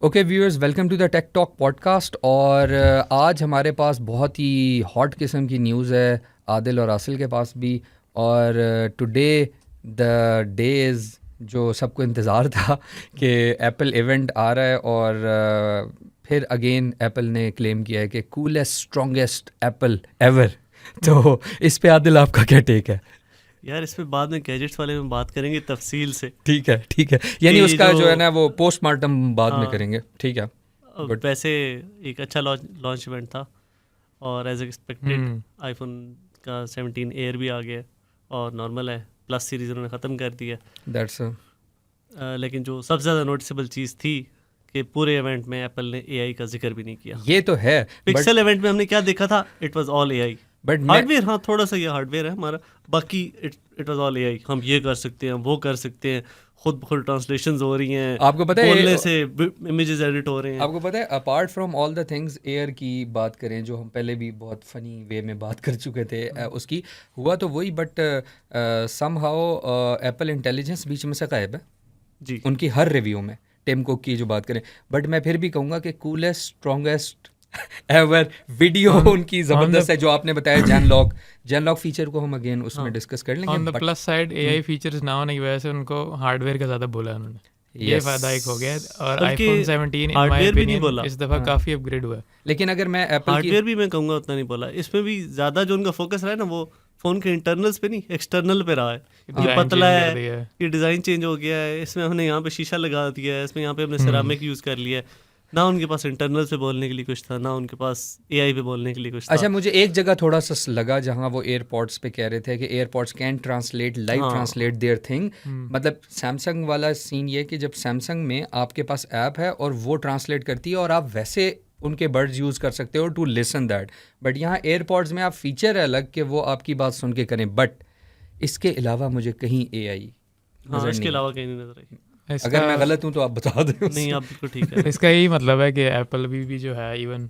Okay viewers, welcome to the tech talk podcast. और आज हमारे पास बहुत ही हॉट किस्म की न्यूज़ है, आदिल और आसिल के पास भी। और टुडे द डे इज़ जो सबको इंतज़ार था कि एप्पल इवेंट आ रहा है। और फिर अगेन एप्पल ने क्लेम किया है कि कूलेस्ट स्ट्रॉन्गेस्ट एप्पल एवर। तो इस पे आदिल आपका क्या टेक है? यार इस पे बाद में गैजेट्स वाले में बात करेंगे तफसील से। ठीक है, ठीक है, यानी कि उसका जो है ना वो पोस्टमार्टम बाद में हाँ, करेंगे। ठीक है, गुड। वैसे एक अच्छा लॉन्च इवेंट था और एज एक्सपेक्टेड आईफोन का 17 एयर भी आ गया है और नॉर्मल है, प्लस सीरीज उन्होंने ख़त्म कर दी है। दैट्स लेकिन जो सबसे ज़्यादा नोटिसेबल चीज़ थी कि पूरे इवेंट में एप्पल ने एआई का जिक्र भी नहीं किया। ये तो है, पिक्सल इवेंट में हमने क्या देखा था, it was all AI. But hardware, हाँ थोड़ा सा ये हार्डवेयर है हमारा, बाकी इट वाज ऑल एआई। हम ये कर सकते हैं, वो कर सकते हैं, खुद ट्रांसलेशंस हो रही हैं, आपको पता है बोलने से इमेजेस एडिट हो रहे हैं। आपको पता है apart from all the things, air की बात करें जो हम पहले भी बहुत फनी वे में बात कर चुके थे, उसकी हुआ तो वही, बट समहाउ एप्पल इंटेलिजेंस बीच में से गायब है जी उनकी हर रिव्यू में। टिम कुक की जो बात करें, बट मैं फिर भी कहूँगा कि कूलेस्ट स्ट्रॉन्गेस्ट एवर वीडियो उनकी ज़बरदस्त है। जो आपने बताया जैनलॉक फीचर को हम अगेन उसमें डिस्कस कर लेंगे। On the plus side AI features ना होने की वजह से उनको हार्डवेयर का ज़्यादा बोला उन्होंने, ये फ़ायदा एक हो गया है। और बल्कि आईफोन 17 इन माय हार्डवेयर भी नहीं ओपिनियन बोला, इस दफ़ा काफ़ी अपग्रेड हुआ है। लेकिन अगर मैं एप्पल की हार्डवेयर भी मैं कहूँगा उतना नहीं बोला। इसमें भी ज़्यादा जो उनका फोकस रहा है ना, वो फ़ोन के इंटरनल्स पे नहीं, एक्सटर्नल पे रहा है। ये डिज़ाइन पतला चेंज है, कर दिया है। ये डिज़ाइन चेंज हो गया है, इसमें हमने यहाँ पे शीशा लगा दिया है, इसमें यहाँ पे हमने सिरामिक यूज़ कर लिया है। ना उनके पास इंटरनल से बोलने के लिए कुछ था, ना उनके पास एआई पे बोलने के लिए कुछ था। अच्छा, मुझे एक जगह थोड़ा सा लगा जहां वो एयरपॉड्स पे कह रहे थे कि एयरपॉड्स कैन ट्रांसलेट लाइव हाँ। Translate there thing. मतलब सैमसंग वाला सीन ये कि जब सैमसंग में आपके पास ऐप है और वो ट्रांसलेट करती है और आप वैसे उनके बर्ड्स यूज़ कर सकते हो टू लिसन दैट। बट यहाँ एयरपॉड्स में आप फीचर है अलग कि वो आपकी बात सुन के करें, बट इसके अलावा मुझे कहीं एआई हाँ, नज़र इसके नहीं अलावा कहीं नहीं नजर आई। अगर मैं गलत हूँ तो आप बता दें। नहीं, आप बिल्कुल ठीक है। इसका यही मतलब है कि एप्पल भी जो है, इवन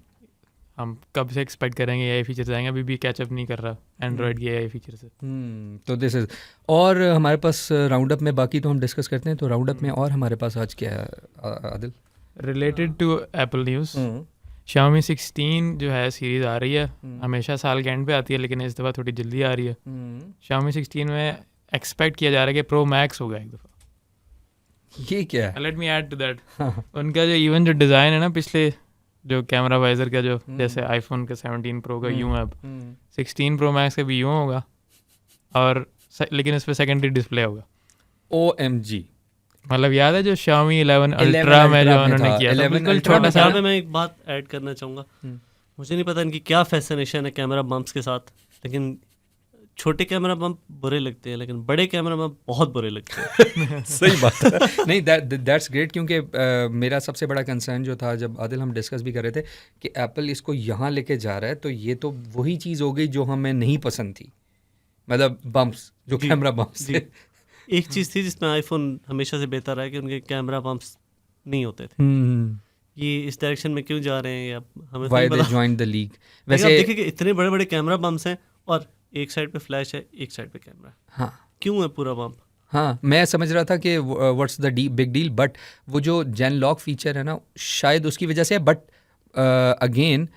हम कब से एक्सपेक्ट करेंगे एआई फीचर्स आएंगे, अभी भी कैचअप नहीं कर रहा एंड्रॉयड के एआई फीचर से। तो दिस इज़। और हमारे पास राउंड अप में बाकी तो हम डिस्कस करते हैं, तो राउंड अप में और हमारे पास आज क्या है Adil? Related to Apple news, Xiaomi 16 जो है सीरीज़ आ रही है, हमेशा साल के एंड पे आती है लेकिन इस दफ़ा थोड़ी जल्दी आ रही है। Xiaomi 16 में एक्सपेक्ट किया जा रहा है कि प्रो मैक्स होगा एक दफ़ा। ये क्या है? Let me add to that, उनका जो इवन जो डिज़ाइन है ना, पिछले जो कैमरा वाइजर का जो जैसे आईफोन का 17 प्रो का यूं है, अब 16 प्रो मैक्स का भी यूं होगा, और लेकिन इस पर सेकेंडरी डिस्प्ले होगा। OMG, मतलब याद है जो Xiaomi 11 अल्ट्रा में जो उन्होंने किया था, 11 बिल्कुल Ultra छोटा सा। यहाँ पे मैं एक बात ऐड करना चाहूँगा। मुझे नहीं पता इनकी क्या फैसिनेशन है कैमरा बम्प्स के साथ, लेकिन छोटे कैमरा बम्प बुरे लगते हैं, लेकिन बड़े कैमरा बम्प बहुत बुरे लगते हैं। सही बात है। नहीं, दैट्स ग्रेट, क्योंकि मेरा सबसे बड़ा कंसर्न जो था, जब आदिल हम डिस्कस भी कर रहे थे कि एप्पल इसको यहाँ लेके जा रहा है, तो ये तो वही चीज़ हो गई जो हमें नहीं पसंद थी, मतलब बम्प्स, जो कैमरा बम्प्स थे। एक चीज़ थी जिसमें आईफोन हमेशा से बेहतर है कि उनके कैमरा बम्प्स नहीं होते थे। ये इस डायरेक्शन में क्यों जा रहे हैं, या हमें Why they joined the league? वैसे आप वैसे देखिए कि इतने बड़े बड़े कैमरा बम्प्स हैं और एक साइड पे फ्लैश है, एक साइड पे कैमरा है, हाँ क्यों है पूरा बम्प? हाँ, मैं समझ रहा था कि what's the big deal, but वो जो जेन लॉक फीचर है ना, शायद उसकी वजह से, बट अगेन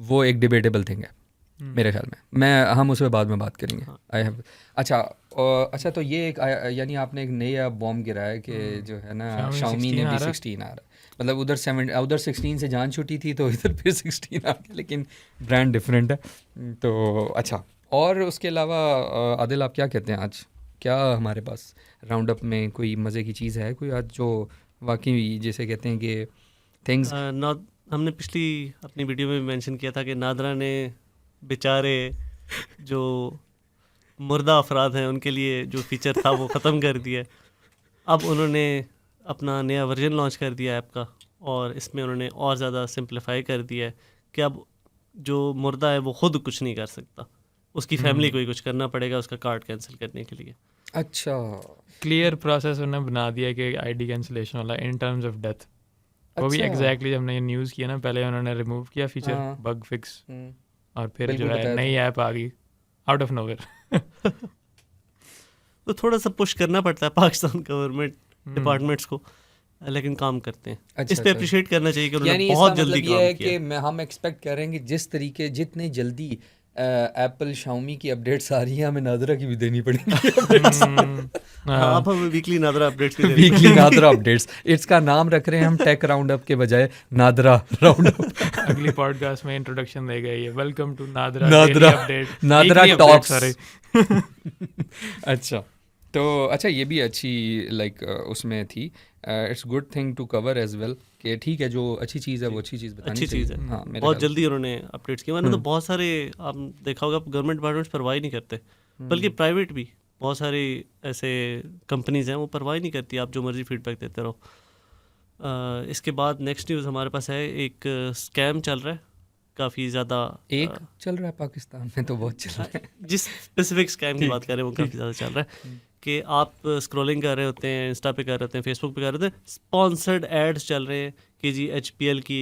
वो एक डिबेटेबल थिंग है मेरे ख्याल में। हम उस पर बाद में बात करेंगे। आई हैव अच्छा, तो ये एक यानी आपने एक नया बॉम्ब गिराया है कि जो है ना Xiaomi ने भी 16 आ रहा है। मतलब उधर 16 से जान छुटी थी तो इधर फिर 16 आ गया, लेकिन ब्रांड डिफरेंट है। तो अच्छा, और उसके अलावा आदिल आप क्या कहते हैं, आज क्या हमारे पास राउंड अप में कोई मज़े की चीज़ है कोई आज जो वाकई जैसे कहते हैं कि थिंग्स? हमने पिछली अपनी वीडियो में भी मेंशन किया था कि नादरा ने बेचारे जो मुर्दा अफराद हैं उनके लिए जो फीचर था वो ख़त्म कर दिया। अब उन्होंने अपना नया वर्जन लॉन्च कर दिया ऐप का, और इसमें उन्होंने और ज़्यादा सिंप्लीफाई कर दिया है कि अब जो मुर्दा है वो ख़ुद कुछ नहीं कर सकता, उसकी फैमिली को ही कुछ करना पड़ेगा उसका कार्ड कैंसिल करने के लिए। अच्छा, क्लियर प्रोसेस उन्होंने बना दिया कि आईडी कैंसिलेशन वाला इन टर्म्स ऑफ डेथ। वो भी एग्जैक्टली जब हमने ये न्यूज़ किया ना, पहले उन्होंने रिमूव किया फीचर, बग फिक्स, और फिर जो है नई ऐप आ गई आउट ऑफ नोवेयर। तो थोड़ा सा पुश करना पड़ता है पाकिस्तान गवर्नमेंट डिपार्टमेंट्स को लेकिन काम करते हैं। अच्छा, इस पे अच्छा। अप्रिशिएट करना चाहिए कि उन्होंने यानी बहुत इसका जल्दी मतलब ये काम है किया। कि हम एक्सपेक्ट कर रहे हैं कि जिस तरीके जितनी जल्दी एप्पल शाओमी की अपडेट्स आ रही हैं हमें नादरा की भी देनी पड़ेगी अपडेट्स। हाँ, आप हमें वीकली नादरा अपडेट्स भी दे वीकली नादरा अपडेट्स, इसका नाम रख रहे हैं हम टेक राउंड अप के बजाय नादरा राउंड अप। अगली पॉडकास्ट में इंट्रोडक्शन देगा ये, welcome to NADRA NADRA update, NADRA talks. सारे। अच्छा, तो अच्छा ये भी अच्छी लाइक उसमें थी, it's good thing to cover as well कि ठीक है जो अच्छी चीज़ है वो अच्छी चीज़ बतानी अच्छी चीज़ है। हाँ, मेरे बहुत ख्याल से। जल्दी उन्होंने अपडेट्स किए, मैंने तो बहुत सारे, आप देखा होगा गवर्नमेंट डिपार्टमेंट्स परवाह ही नहीं करते, बल्कि प्राइवेट भी बहुत सारे ऐसे कंपनीज हैं वो परवाह ही नहीं करती, आप जो मर्जी फीडबैक देते रहो। इसके बाद नेक्स्ट न्यूज़ हमारे पास है, एक स्कैम चल रहा है काफ़ी ज़्यादा। एक चल रहा है पाकिस्तान में तो बहुत चल रहा है। जिस स्पेसिफिक स्कैम की बात करें वो काफ़ी ज़्यादा चल रहा है कि आप स्क्रॉलिंग कर रहे होते हैं, इंस्टा पे कर रहे होते हैं, फेसबुक पे कर रहे होते हैं, स्पॉन्सर्ड एड्स चल रहे हैं कि जी HPL की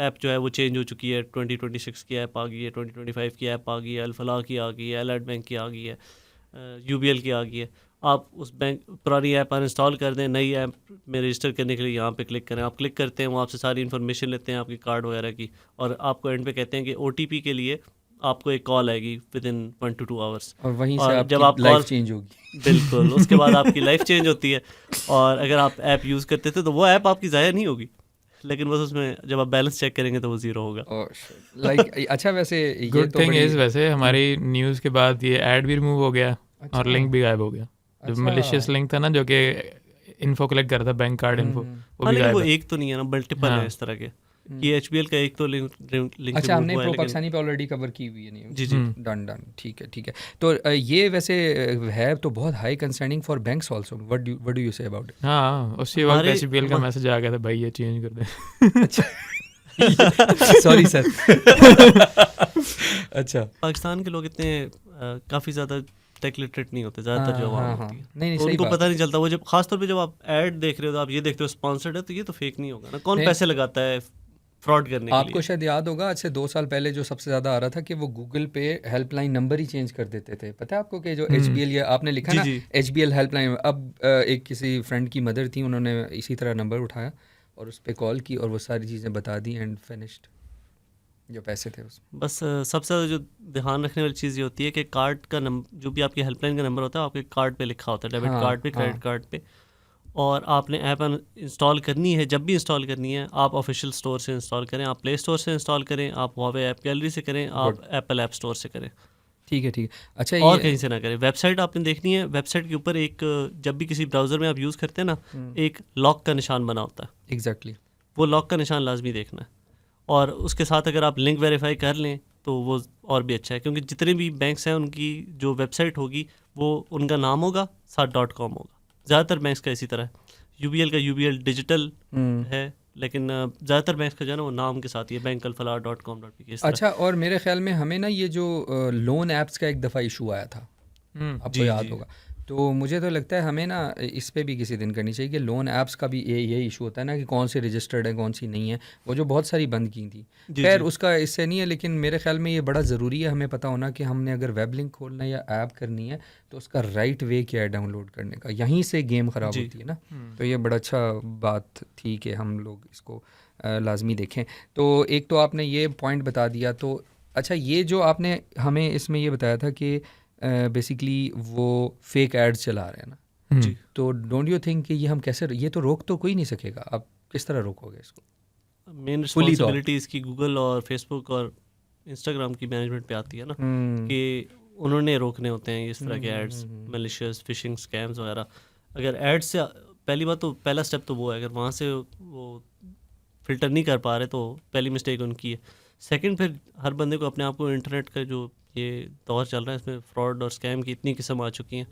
ऐप जो है वो चेंज हो चुकी है, 2026 की ऐप आ गई है, 2025 की ऐप आ गई है, अल-फलाह की आ गई है, एलाइड बैंक की आ गई है, UBL की आ गई है। आप उस बैंक पुरानी ऐप अनइंस्टॉल कर दें, नई ऐप में रजिस्टर करने के लिए यहाँ पे क्लिक करें, आप क्लिक करते हैं, वो आपसे सारी इन्फॉर्मेशन लेते हैं आपकी कार्ड वगैरह की, और आपको एंड पे कहते हैं कि OTP के लिए आपको एक कॉल आएगी विद इन 1 to 2 आवर्स, और वहीं और से जब आपकी आप लाइफ कॉल चेंज होगी। बिल्कुल उसके बाद आपकी लाइफ चेंज होती है। और अगर आप ऐप यूज़ करते थे तो वो ऐप आपकी ज़ाया नहीं होगी, लेकिन बस उसमें जब आप बैलेंस चेक करेंगे तो वो ज़ीरो होगा। लाइक अच्छा वैसे ये गुड तो थिंग बड़ी इज वैसे हमारी न्यूज़ के बाद ये ऐड भी रिमूव हो गया और लिंक भी गायब हो गया। जो अच्छा। मलिशियस लिंक था ना जो कि इन्फो कलेक्ट करता बैंक कार्ड इन्फो, वो हाँ, भी लेकिन गायब वो है। एक तो नहीं है ना, मल्टीपल है इस तरह के कि HBL का एक तो लिंक अच्छा हमने हुआ है, प्रो लेकिन पाकिस्तानी पे ऑलरेडी कवर की हुई है नहीं? जी जी डन डन, ठीक है ठीक है। तो ये वैसे है तो बहुत high concerning for banks also, what do you say about it? हाँ, उसी वक्त हमारे- HBL का मैसेज आ गया था, भाई ये चेंज कर दे। Sorry sir. अच्छा पाकिस्तान के लोग इतने काफ़ी ज़्यादा टेक लिटरेट नहीं होते ज़्यादातर जो आवाम होती है, नहीं तो सही उनको बात पता नहीं चलता। वो जब खासतौर पे जब आप ऐड देख रहे हो तो आप ये देखते हो स्पॉन्सर्ड है, तो ये तो फेक नहीं होगा ना, कौन पैसे लगाता है फ्रॉड करने के आपको लिए। शायद याद होगा आज से 2 साल पहले जो सबसे ज़्यादा आ रहा था कि वो गूगल पे हेल्पलाइन नंबर ही चेंज कर देते थे, पता है आपको कि जो HBL या आपने लिखा जी, ना जी। HBL हेल्पलाइन, अब एक किसी फ्रेंड की मदर थी, उन्होंने इसी तरह नंबर उठाया और उस पर कॉल की और वो सारी चीज़ें बता दी एंड फिनिश्ड जो पैसे थे उसमें। बस सबसे ज़्यादा जो ध्यान रखने वाली चीज़ ये होती है कि कार्ड का नंबर, जो भी आपकी हेल्पलाइन का नंबर होता है आपके कार्ड पे लिखा होता है, डेबिट हाँ, कार्ड पे, क्रेडिट हाँ। कार्ड पे, और आपने ऐप इंस्टॉल करनी है। जब भी इंस्टॉल करनी है आप ऑफिशियल स्टोर से इंस्टॉल करें, आप प्ले स्टोर से इंस्टॉल करें, आप हुआवे ऐप गैलरी से करें, आप एप्पल ऐप स्टोर से करें, ठीक है ठीक है। अच्छा और ये कहीं से ना करें। वेबसाइट आपने देखनी है, वेबसाइट के ऊपर एक, जब भी किसी ब्राउज़र में आप यूज़ करते हैं ना, एक लॉक का निशान बना होता है, एग्जैक्टली वो लॉक का निशान लाजमी देखना है, और उसके साथ अगर आप लिंक वेरीफाई कर लें तो वो और भी अच्छा है, क्योंकि जितने भी बैंक्स हैं उनकी जो वेबसाइट होगी वो उनका नाम होगा साथ .com होगा, ज़्यादातर बैंक्स का इसी तरह है। UBL का UBL डिजिटल है, लेकिन ज़्यादातर बैंक्स का जो है ना वो नाम के साथ ही है, bankalfala.com.pk। अच्छा, और मेरे ख्याल में हमें ना ये जो लोन ऐप्स का एक दफ़ा इशू आया था, आपको याद होगा, तो मुझे तो लगता है हमें ना इस पे भी किसी दिन करनी चाहिए कि लोन ऐप्स का भी ये इशू होता है ना कि कौन सी रजिस्टर्ड है कौन सी नहीं है, वो जो बहुत सारी बंद की थी। खैर उसका इससे नहीं है, लेकिन मेरे ख्याल में ये बड़ा ज़रूरी है हमें पता होना कि हमने अगर वेब लिंक खोलना है या ऐप करनी है तो उसका राइट वे क्या है डाउनलोड करने का, यहीं से गेम ख़राब होती है ना। तो ये बड़ा अच्छा बात थी कि हम लोग इसको लाजमी देखें। तो एक तो आपने ये पॉइंट बता दिया, तो अच्छा ये जो आपने हमें इसमें ये बताया था कि बेसिकली वो फेक एड्स चला रहे हैं ना, जी, तो डोंट यू थिंक कि ये हम कैसे, ये तो रोक तो कोई नहीं सकेगा, आप किस तरह रोकोगे इसको? मेन रिस्पॉन्सिबिलिटी इसकी गूगल और फेसबुक और इंस्टाग्राम की मैनेजमेंट पे आती है ना, कि उन्होंने रोकने होते हैं इस तरह के एड्स, मैलिशियस फिशिंग स्कैम्स वगैरह। अगर एड्स से पहली बात तो पहला स्टेप तो वो है, अगर वहाँ से वो फ़िल्टर नहीं कर पा रहे तो पहली मिस्टेक उनकी है। सेकंड, फिर हर बंदे को अपने आप को, इंटरनेट का जो ये दौर चल रहा है इसमें फ्रॉड और स्कैम की इतनी किस्म आ चुकी हैं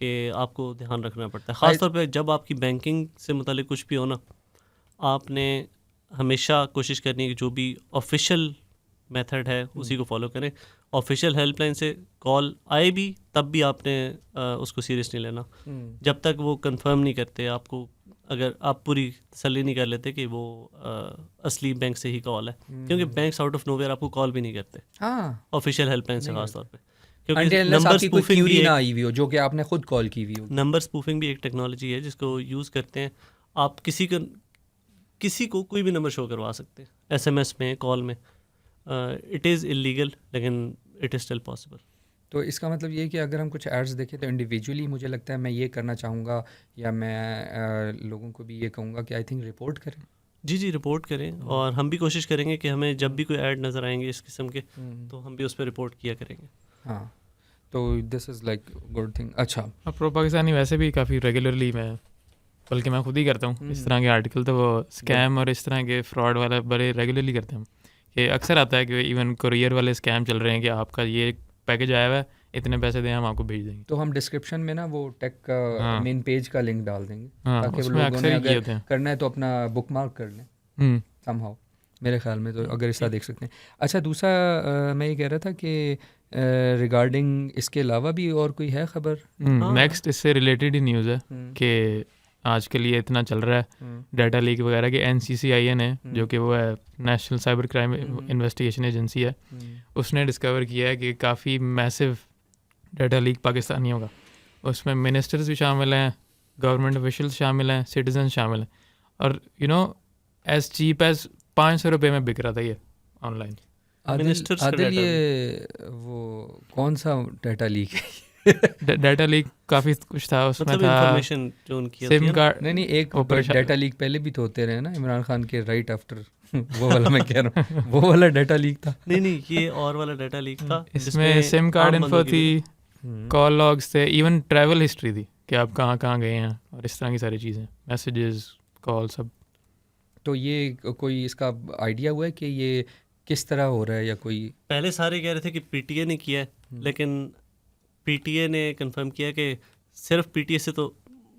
कि आपको ध्यान रखना पड़ता है, ख़ासतौर पे जब आपकी बैंकिंग से मुतालिक कुछ भी हो ना, आपने हमेशा कोशिश करनी है कि जो भी ऑफिशियल मेथड है उसी को फॉलो करें। ऑफिशियल हेल्पलाइन से कॉल आए भी तब भी आपने उसको सीरियस नहीं लेना जब तक वो कंफर्म नहीं करते आपको, अगर आप पूरी तसल्ली नहीं कर लेते कि वो असली बैंक से ही कॉल है, क्योंकि बैंक्स आउट ऑफ नोवेयर आपको कॉल भी नहीं करते ऑफिशियल हेल्पलाइन से खास तौर पे, क्योंकि नंबर स्पूफिंग भी ना आई हुई हो जो कि आपने खुद कॉल की हुई हो। नंबर स्पूफिंग भी एक टेक्नोलॉजी है जिसको यूज़ करते हैं। आप किसी को कोई भी नंबर शो करवा सकते हैं, SMS में, कॉल में. इट इज़ इलीगल लेकिन इट इज़ स्टिल पॉसिबल. तो इसका मतलब ये है कि अगर हम कुछ एड्स देखें तो इंडिविजुअली मुझे लगता है मैं ये करना चाहूँगा, या मैं लोगों को भी ये कहूँगा कि आई थिंक रिपोर्ट करें. जी रिपोर्ट करें. और हम भी कोशिश करेंगे कि हमें जब भी कोई ऐड नज़र आएंगे इस किस्म के, तो हम भी उस पर रिपोर्ट किया करेंगे. हाँ, तो this is like good thing. अच्छा, अब प्रो पाकिस्तानी वैसे भी काफ़ी रेगुलरली बल्कि मैं खुद ही करता हूँ इस तरह के आर्टिकल. तो वो स्कैम और इस तरह के फ्रॉड वाला बड़े रेगुलरली करते हैं. कि अक्सर आता है कि इवन कुरियर वाले स्कैम चल रहे हैं कि आपका ये पैकेज आया हुआ है, इतने पैसे दें, हम आपको भेज देंगे. तो हम डिस्क्रिप्शन में ना वो टेक का मेन पेज का लिंक डाल देंगे, ताकि वो उसमें लोगों ने अक्सर ही किए अगर होते हैं. करना है तो अपना बुक मार्क कर लें समहाउ, मेरे ख्याल में. तो अगर इसका देख सकते हैं. अच्छा, दूसरा मैं ये कह रहा था कि रिगार्डिंग इसके अलावा भी और कोई है खबर? नेक्स्ट इससे रिलेटेड ही न्यूज़ है कि आजकल ये इतना चल रहा है डाटा लीक वगैरह के. NCCIN है जो कि वो है national cyber crime investigation agency है, उसने डिस्कवर किया है कि काफ़ी मैसिव डाटा लीक पाकिस्तानियों का. उसमें मिनिस्टर्स भी शामिल हैं, गवर्नमेंट ऑफिशियल्स शामिल हैं, सिटीजन शामिल हैं. और एज चीप एज 500 रुपये में बिक रहा था ये ऑनलाइन. आदिल ये वो कौन सा डाटा लीक है? डाटा लीक काफ़ी कुछ था उसमें. मतलब था इन्फॉर्मेशन जो उनकी सिम कार्ड. नहीं, एक डाटा लीक पहले भी तो होते रहे ना, इमरान खान के राइट आफ्टर. वो वाला मैं कह रहा हूँ, वो वाला डाटा लीक था. नहीं ये और वाला डाटा लीक था. इसमें सिम कार्ड इन्फो थी, कॉल लॉग्स थे, इवन ट्रैवल हिस्ट्री थी कि आप कहाँ कहाँ गए हैं, और इस तरह की सारी चीज़ें, मैसेजेस, कॉल, सब. तो ये कोई इसका आइडिया हुआ है कि ये किस तरह हो रहा है, या कोई? पहले सारे कह रहे थे कि PTA ने किया है, लेकिन PTA ने कंफर्म किया कि सिर्फ PTA से तो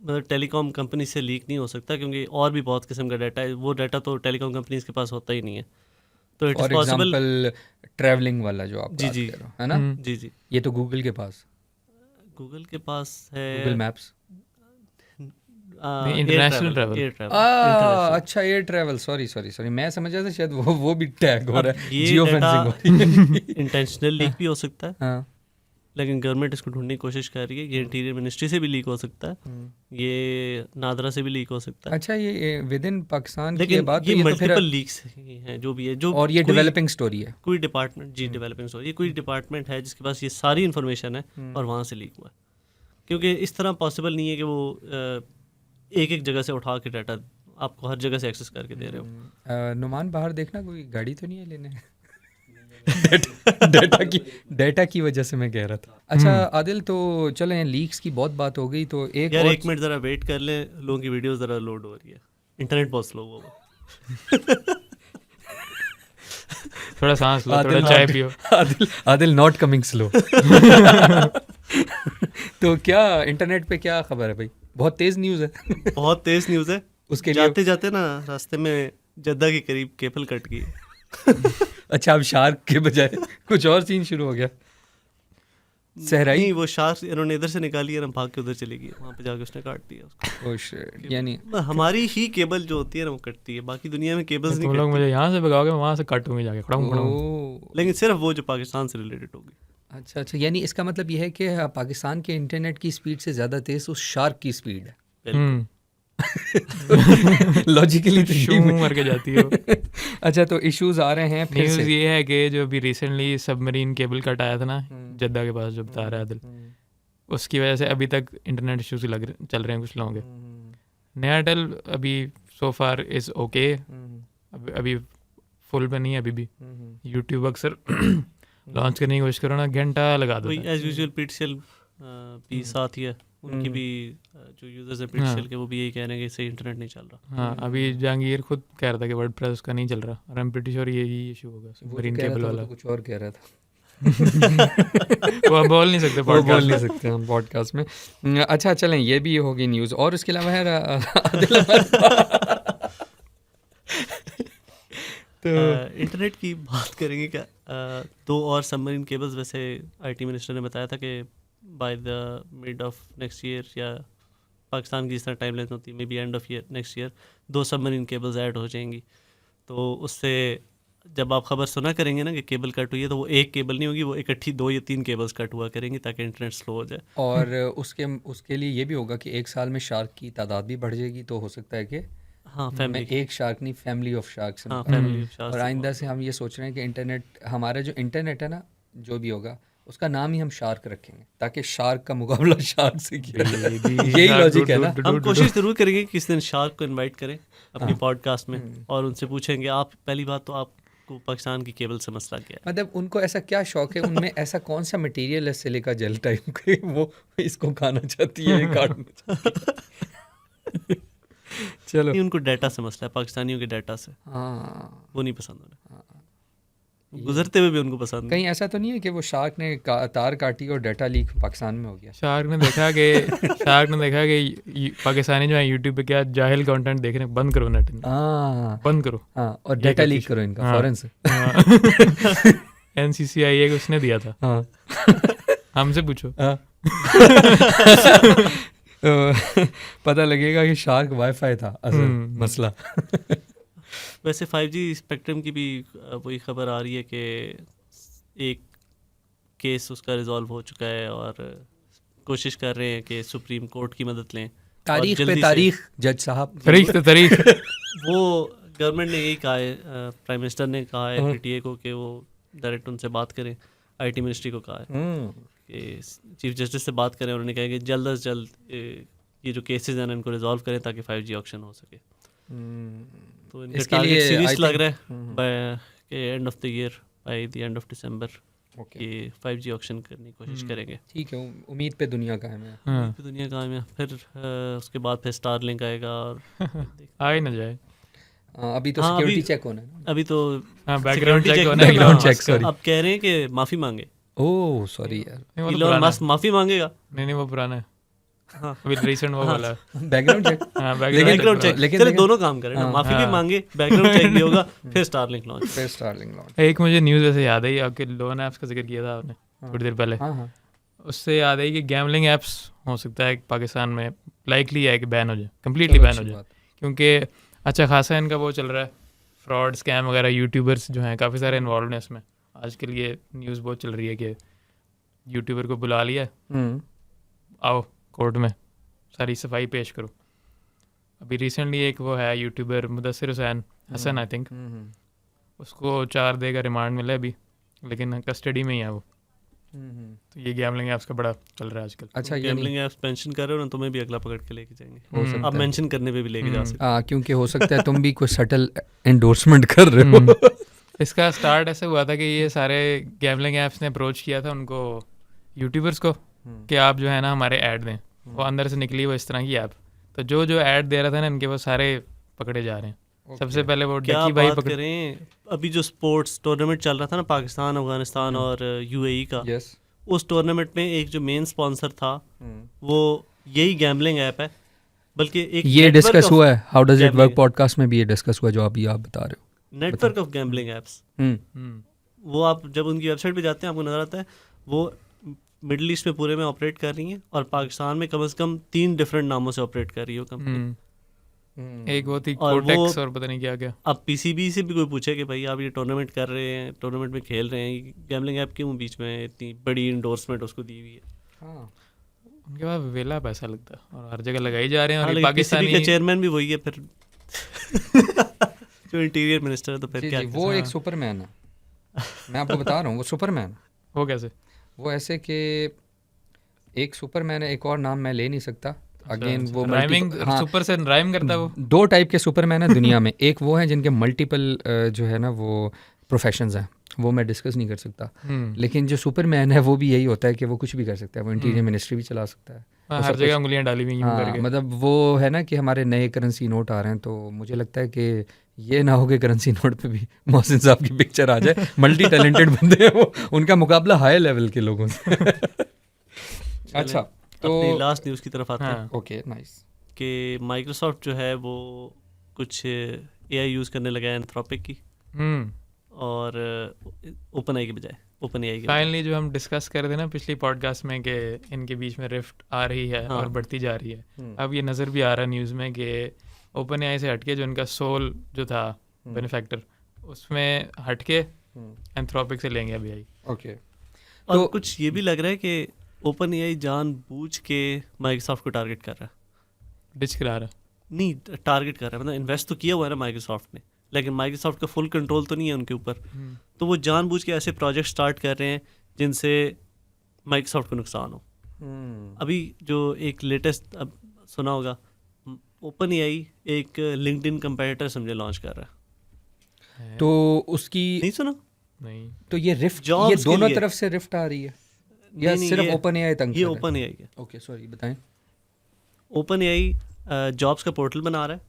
मतलब टेलीकॉम कंपनी से लीक नहीं हो सकता, क्योंकि और भी बहुत किस्म का डाटा है. वो डाटा तो टेलीकॉम कंपनीज के पास होता ही नहीं है. तो इट इज़ पॉसिबल. ट्रैवलिंग वाला जो आप बात कर रहे हो, है ना? जी ये तो गूगल के पास है, गूगल मैप्स. International travel. अच्छा, एयर ट्रैवल. सॉरी, मैं समझ रहा था शायद वो भी टैग हो रहा है, जियो फेंसिंग हो रही है. इंटेंशनल लीक भी हो सकता है. हाँ, लेकिन गवर्नमेंट इसको ढूंढने की कोशिश कर रही है. ये इंटीरियर मिनिस्ट्री से भी लीक हो सकता है, ये नादरा से भी लीक हो सकता है. अच्छा, ये विद इन पाकिस्तान की लेकिन बात ये है, मल्टीपल लीक्स हैं जो भी है, जो और ये डेवलपिंग स्टोरी है. कोई डिपार्टमेंट डेवलपिंग स्टोरी, ये कोई डिपार्टमेंट है जिसके पास ये सारी इन्फॉर्मेशन है और वहाँ से लीक हुआ है. क्योंकि इस तरह पॉसिबल नहीं है कि वो एक जगह से उठा के डाटा आपको हर जगह से एक्सेस करके दे रहे हो. नुमान, बाहर देखना, कोई गाड़ी तो नहीं है लेने? डेटा की वजह से मैं कह रहा था. अच्छा आदिल, तो चलें, लीक्स की बहुत बात हो गई, तो एक मिनट ज़रा वेट कर लें, लोगों की वीडियो ज़रा लोड हो रही है, इंटरनेट बहुत स्लो होगा. थोड़ा सांस लो, थोड़ा चाय पियो. Adil not coming slow. तो क्या इंटरनेट पे क्या खबर है भाई? बहुत तेज़ न्यूज़ है. बहुत तेज़ न्यूज़ है. उसके जाते जाते ना रास्ते में जद्दा के करीब केबल कट गई. अच्छा, अब शार्क के बजाय कुछ और सीन शुरू हो गया. सहराई नहीं, वो शार्क इन्होंने इधर से निकाली और हम भाग के उधर चली गई, वहाँ पे जाके उसने काट दिया उसको. Oh shit. यानी हमारी ही केबल जो होती है ना वो कटती है, बाकी दुनिया में केबल्स नहीं. तुम लोग मुझे यहाँ से भगाओगे, वहाँ से काटूंगी जाके खड़ाऊं. लेकिन सिर्फ वो जो पाकिस्तान से रिलेटेड होगी. अच्छा, यानी इसका मतलब यह है कि पाकिस्तान के इंटरनेट की स्पीड से ज़्यादा तेज़ उस शार्क की स्पीड है. लॉजिकली तो शू मर के जाती है. अच्छा, तो इश्यूज आ रहे हैं फिर न्यूज़ से. ये है कि जो अभी रिसेंटली सबमरीन केबल कट आया था ना जद्दा के पास, जो बता रहा है आदिल, उसकी वजह से अभी तक इंटरनेट इश्यूज चल रहे हैं कुछ लोगों के. नयाटेल अभी सो फार इज़ ओके, अभी फुल पे नहीं है अभी भी. यूट्यूब अक्सर लॉन्च करने की कोशिश करो ना, घंटा लगा दो. एज यूजुअल PTCL भी साथ ही है, उनकी भी जो यूजर्स है PTCL के, वो भी यही कह रहे हैं कि सही इंटरनेट नहीं चल रहा. हाँ, अभी जहांगीर खुद कह रहा था कि वर्डप्रेस उसका नहीं चल रहा, और आई एम प्रीटी श्योर यही इशू होगा सबमरीन केबल वाला. कुछ और कह रहा था. वो बोल नहीं सकते, बोल नहीं सकते हम पॉडकास्ट में. अच्छा, चलें, ये भी होगी न्यूज़. और उसके अलावा तो इंटरनेट की बात करेंगे क्या? 2 और सबमरीन केबल्स वैसे IT मिनिस्टर ने बताया था कि by the mid of next year, या पाकिस्तान की जिस तरह टाइम लेंथ होती है, may be end of year next year 2 submarine cables add हो जाएंगी. तो उससे जब आप खबर सुना करेंगे ना कि केबल कट हुई है, तो वो एक केबल नहीं होगी, वो इकट्ठी 2 या 3 केबल्स कट हुआ करेंगी ताकि इंटरनेट स्लो हो जाए। और उसके लिए ये भी होगा कि एक साल में शार्क की तादाद भी बढ़ जाएगी, तो हो सकता है कि हाँ मैं फैमिली, एक शार्क नहीं, फैमिली ऑफ शार्क्स। हाँ फैमिली और आइंदा से हम ये सोच रहे हैं कि इंटरनेट, हमारा जो इंटरनेट है ना, जो भी होगा उसका नाम ही हम शार्क रखेंगे, ताकि शार्क का मुकाबला शार्क से किया जाए। यही लॉजिक है ना। हम कोशिश जरूर करेंगे कि किस दिन शार्क को इनवाइट करें अपनी पॉडकास्ट में, और उनसे पूछेंगे आप, पहली बात तो आपको पाकिस्तान की केबल से मसला क्या है, मतलब उनको ऐसा क्या शौक है, उनमें ऐसा कौन सा मटेरियल है सिलिका जेल टाइप के, वो इसको खाना चाहती है, काटना चाहती है। चलो, उनको डाटा से मसला है, पाकिस्तानियों के डाटा से, हाँ, वो नहीं पसंद उन्हें, गुजरते हुए भी उनको पसंद नहीं। कहीं ऐसा तो नहीं है कि वो शार्क ने तार काटी और डाटा लीक पाकिस्तान में हो गया? शार्क ने देखा कि पाकिस्तानी जो है यूट्यूब पे क्या जाहिल कंटेंट देखने बंद करो, नेट बंद करो, हाँ, और डाटा लीक करो इनका, हाँ, फौरन से। NCCIA को उसने दिया था, हाँ, हमसे पूछो। हाँ। पता लगेगा कि शार्क वाईफाई था असल मसला। वैसे 5G स्पेक्ट्रम की भी वही खबर आ रही है कि एक केस उसका रिजॉल्व हो चुका है, और कोशिश कर रहे हैं कि सुप्रीम कोर्ट की मदद लें। तारीख पे तारीख, जज साहब, तारीख पे तारीख। वो गवर्नमेंट ने यही कहा है, प्राइम मिनिस्टर ने कहा है PTA को कि वो डायरेक्ट उनसे बात करें, IT मिनिस्ट्री को कहा है कि चीफ जस्टिस से बात करें। उन्होंने कहा कि जल्द अज जल्द ये जो केसेस हैं इनको रिजॉल्व करें ताकि 5G ऑक्शन हो सके। तो इनका टारगेट सीरीज लग रहा है by end of the year, by the end of December कि 5G ऑक्शन करने की कोशिश करेंगे। ठीक है, उम्मीद पे दुनिया कायम है। उम्मीद पे दुनिया कायम है। फिर उसके बाद फिर स्टारलिंक आएगा और आ ही ना जाए। अभी तो सिक्योरिटी चेक होना है, अभी तो बैकग्राउंड चेक होना है, बैकग्राउंड चेक। सॉरी, अब कह रहे हैं कि माफी मांगे। ओह सॉरी यार, इलॉन मस्क माफी मांगेगा। नहीं वो पुराना है, हाँ अभी रिसेंट वो वाला बैकग्राउंड चेक। हाँ, बैकग्राउंड चेक, लेकिन चलो दोनों काम करें ना, माफी भी मांगे, बैकग्राउंड चेक भी होगा, फिर स्टारलिंक लॉन्च। फिर स्टारलिंक लॉन्च। एक मुझे न्यूज़ ऐसे याद आई, आपके लोन ऐप्स का जिक्र किया था आपने थोड़ी देर पहले, उससे याद आई कि गैमलिंग ऐप्स हो सकता है पाकिस्तान में लाइकली है कि बैन हो जाए, कम्प्लीटली बैन हो जाए, क्योंकि अच्छा खासा इनका वो चल रहा है, फ्रॉड स्कैम वगैरह, यूट्यूबर्स जो हैं काफ़ी सारे इन्वॉल्व हैं इसमें। आजकल ये न्यूज़ बहुत चल रही है कि यूट्यूबर को बुला लिया, आओ कोर्ट में सारी सफाई पेश करो। अभी रिसेंटली एक वो है YouTuber Mudassir Hussain Hasan, I think, उसको 4 day का रिमांड मिला अभी, लेकिन कस्टडी में ही है वो। तो ये गैमलिंग ऐप्स का बड़ा चल रहा है आजकल। अच्छा, गैमलिंग ऐप्स मेंशन कर रहे हो ना, तुम्हें भी अगला पकड़ के लेके जाएंगे। अब मेंशन करने पे भी लेके जा सकते हैं, क्योंकि हो सकता है तुम भी कोई सटल एंडोर्समेंट कर रहे हो। इसका स्टार्ट ऐसे हुआ था कि ये सारे गैमलिंग ऐप्स ने अप्रोच किया था उनको, यूट्यूबर्स को, कि आप जो है ना हमारे ऐड दें। वो अंदर से निकली वो इस तरह की ऐप, तो जो ऐड दे रहा था ना इनके, वो सारे पकड़े जा रहे हैं। सबसे पहले वो डकी भाई पकड़े। करें अभी जो स्पोर्ट्स टूर्नामेंट चल रहा था ना पाकिस्तान, अफगानिस्तान और UAE का, उस टूर्नामेंट में एक जो मेन स्पॉन्सर था वो यही गैमलिंग ऐप है। बल्कि एक ये डिस्कस हुआ है how does it work podcast में भी, ये डिस्कस हुआ जो अभी आप बता रहे हो, नेटवर्क ऑफ गैमलिंग एप्स। वो आप जब उनकी वेबसाइट पे जाते हैं आपको नजर आता है वो मिडिल ईस्ट में पूरे में ऑपरेट कर रही हैं, और पाकिस्तान में कम से कम 3 डिफरेंट नामों से ऑपरेट कर रही हो कंपनी। एक वो थी कोटेक्स और पता नहीं क्या क्या। अब PCB से भी कोई पूछे कि भाई आप ये टूर्नामेंट कर रहे हैं, टूर्नामेंट में खेल रहे हैं, गैमलिंग ऐप क्यों बीच में इतनी बड़ी इंडोर्समेंट उसको दी हुई है? उनके पास वेला पैसा लगता है और हर जगह लगाई जा रहे हैं। और पाकिस्तानी का चेयरमैन भी वही है फिर जो इंटीरियर मिनिस्टर है, तो फिर क्या? वो एक सुपरमैन है, मैं आपको बता रहा हूँ, वो सुपरमैन। वो कैसे? वो ऐसे कि एक सुपरमैन है, एक और नाम मैं ले नहीं सकता, अगेन वो राइमिंग, सुपर से राइम करता है वो। 2 टाइप के सुपरमैन है दुनिया में। एक वो है जिनके मल्टीपल जो है ना वो प्रोफेशंस हैं, वो मैं डिस्कस नहीं कर सकता। लेकिन जो सुपरमैन है वो भी यही होता है कि वो कुछ भी कर सकता है, वो इंटीरियर मिनिस्ट्री भी चला सकता है, हर जगह उंगलियां डाली हुई हैं। मतलब वो है ना कि हमारे नए करेंसी नोट आ रहे हैं, तो मुझे लगता है कि ये ना हो कि करेंसी नोट पे भी मोहसिन साहब की पिक्चर आ जाए। मल्टी टैलेंटेड बंदे हैं वो, उनका मुकाबला हाई लेवल के लोगों से। अच्छा, तो लास्ट न्यूज़ की तरफ आते हैं। Okay, nice. कि माइक्रोसॉफ्ट जो है वो कुछ AI यूज़ करने लगा है एंथ्रोपिक की, और OpenAI के बजाय OpenAI के। फाइनली जो हम डिस्कस कर रहे थे ना पिछली पॉडकास्ट में कि इनके बीच में रिफ्ट आ रही है और बढ़ती जा रही है, अब ये नज़र भी आ रहा है न्यूज़ में कि OpenAI से हटके जो इनका सोल जो था बेनिफैक्टर, उसमें हटके एंथ्रोपिक से लेंगे अभी आई। ओके, और तो कुछ ये भी लग रहा है कि ओपन एआई जानबूझ के माइक्रोसॉफ्ट को टारगेट कर रहा है। डिच करा रहा। नहीं, टारगेट कर रहा है, मतलब इन्वेस्ट तो किया हुआ है ना माइक्रोसॉफ्ट ने, लेकिन माइक्रोसॉफ्ट का फुल कंट्रोल तो नहीं है उनके ऊपर। तो वो जानबूझ के ऐसे प्रोजेक्ट स्टार्ट कर रहे हैं जिनसे माइक्रोसॉफ्ट को नुकसान हो। अभी जो एक लेटेस्ट अब सुना होगा, ओपन एआई एक लिंक्डइन कंपेटिटर समझे लॉन्च कर रहा है। तो उसकी नहीं सुना? नहीं, तो ये रिफ्ट, Jobs ये के दोनों लिए। तरफ से रिफ्ट आ रही है या नहीं, सिर्फ ये- ओपन एआई तंग ये कर रहा है? ओपन एआई है। ओके, सॉरी, बताएं। ओपन एआई जॉब्स का पोर्टल बना रहा है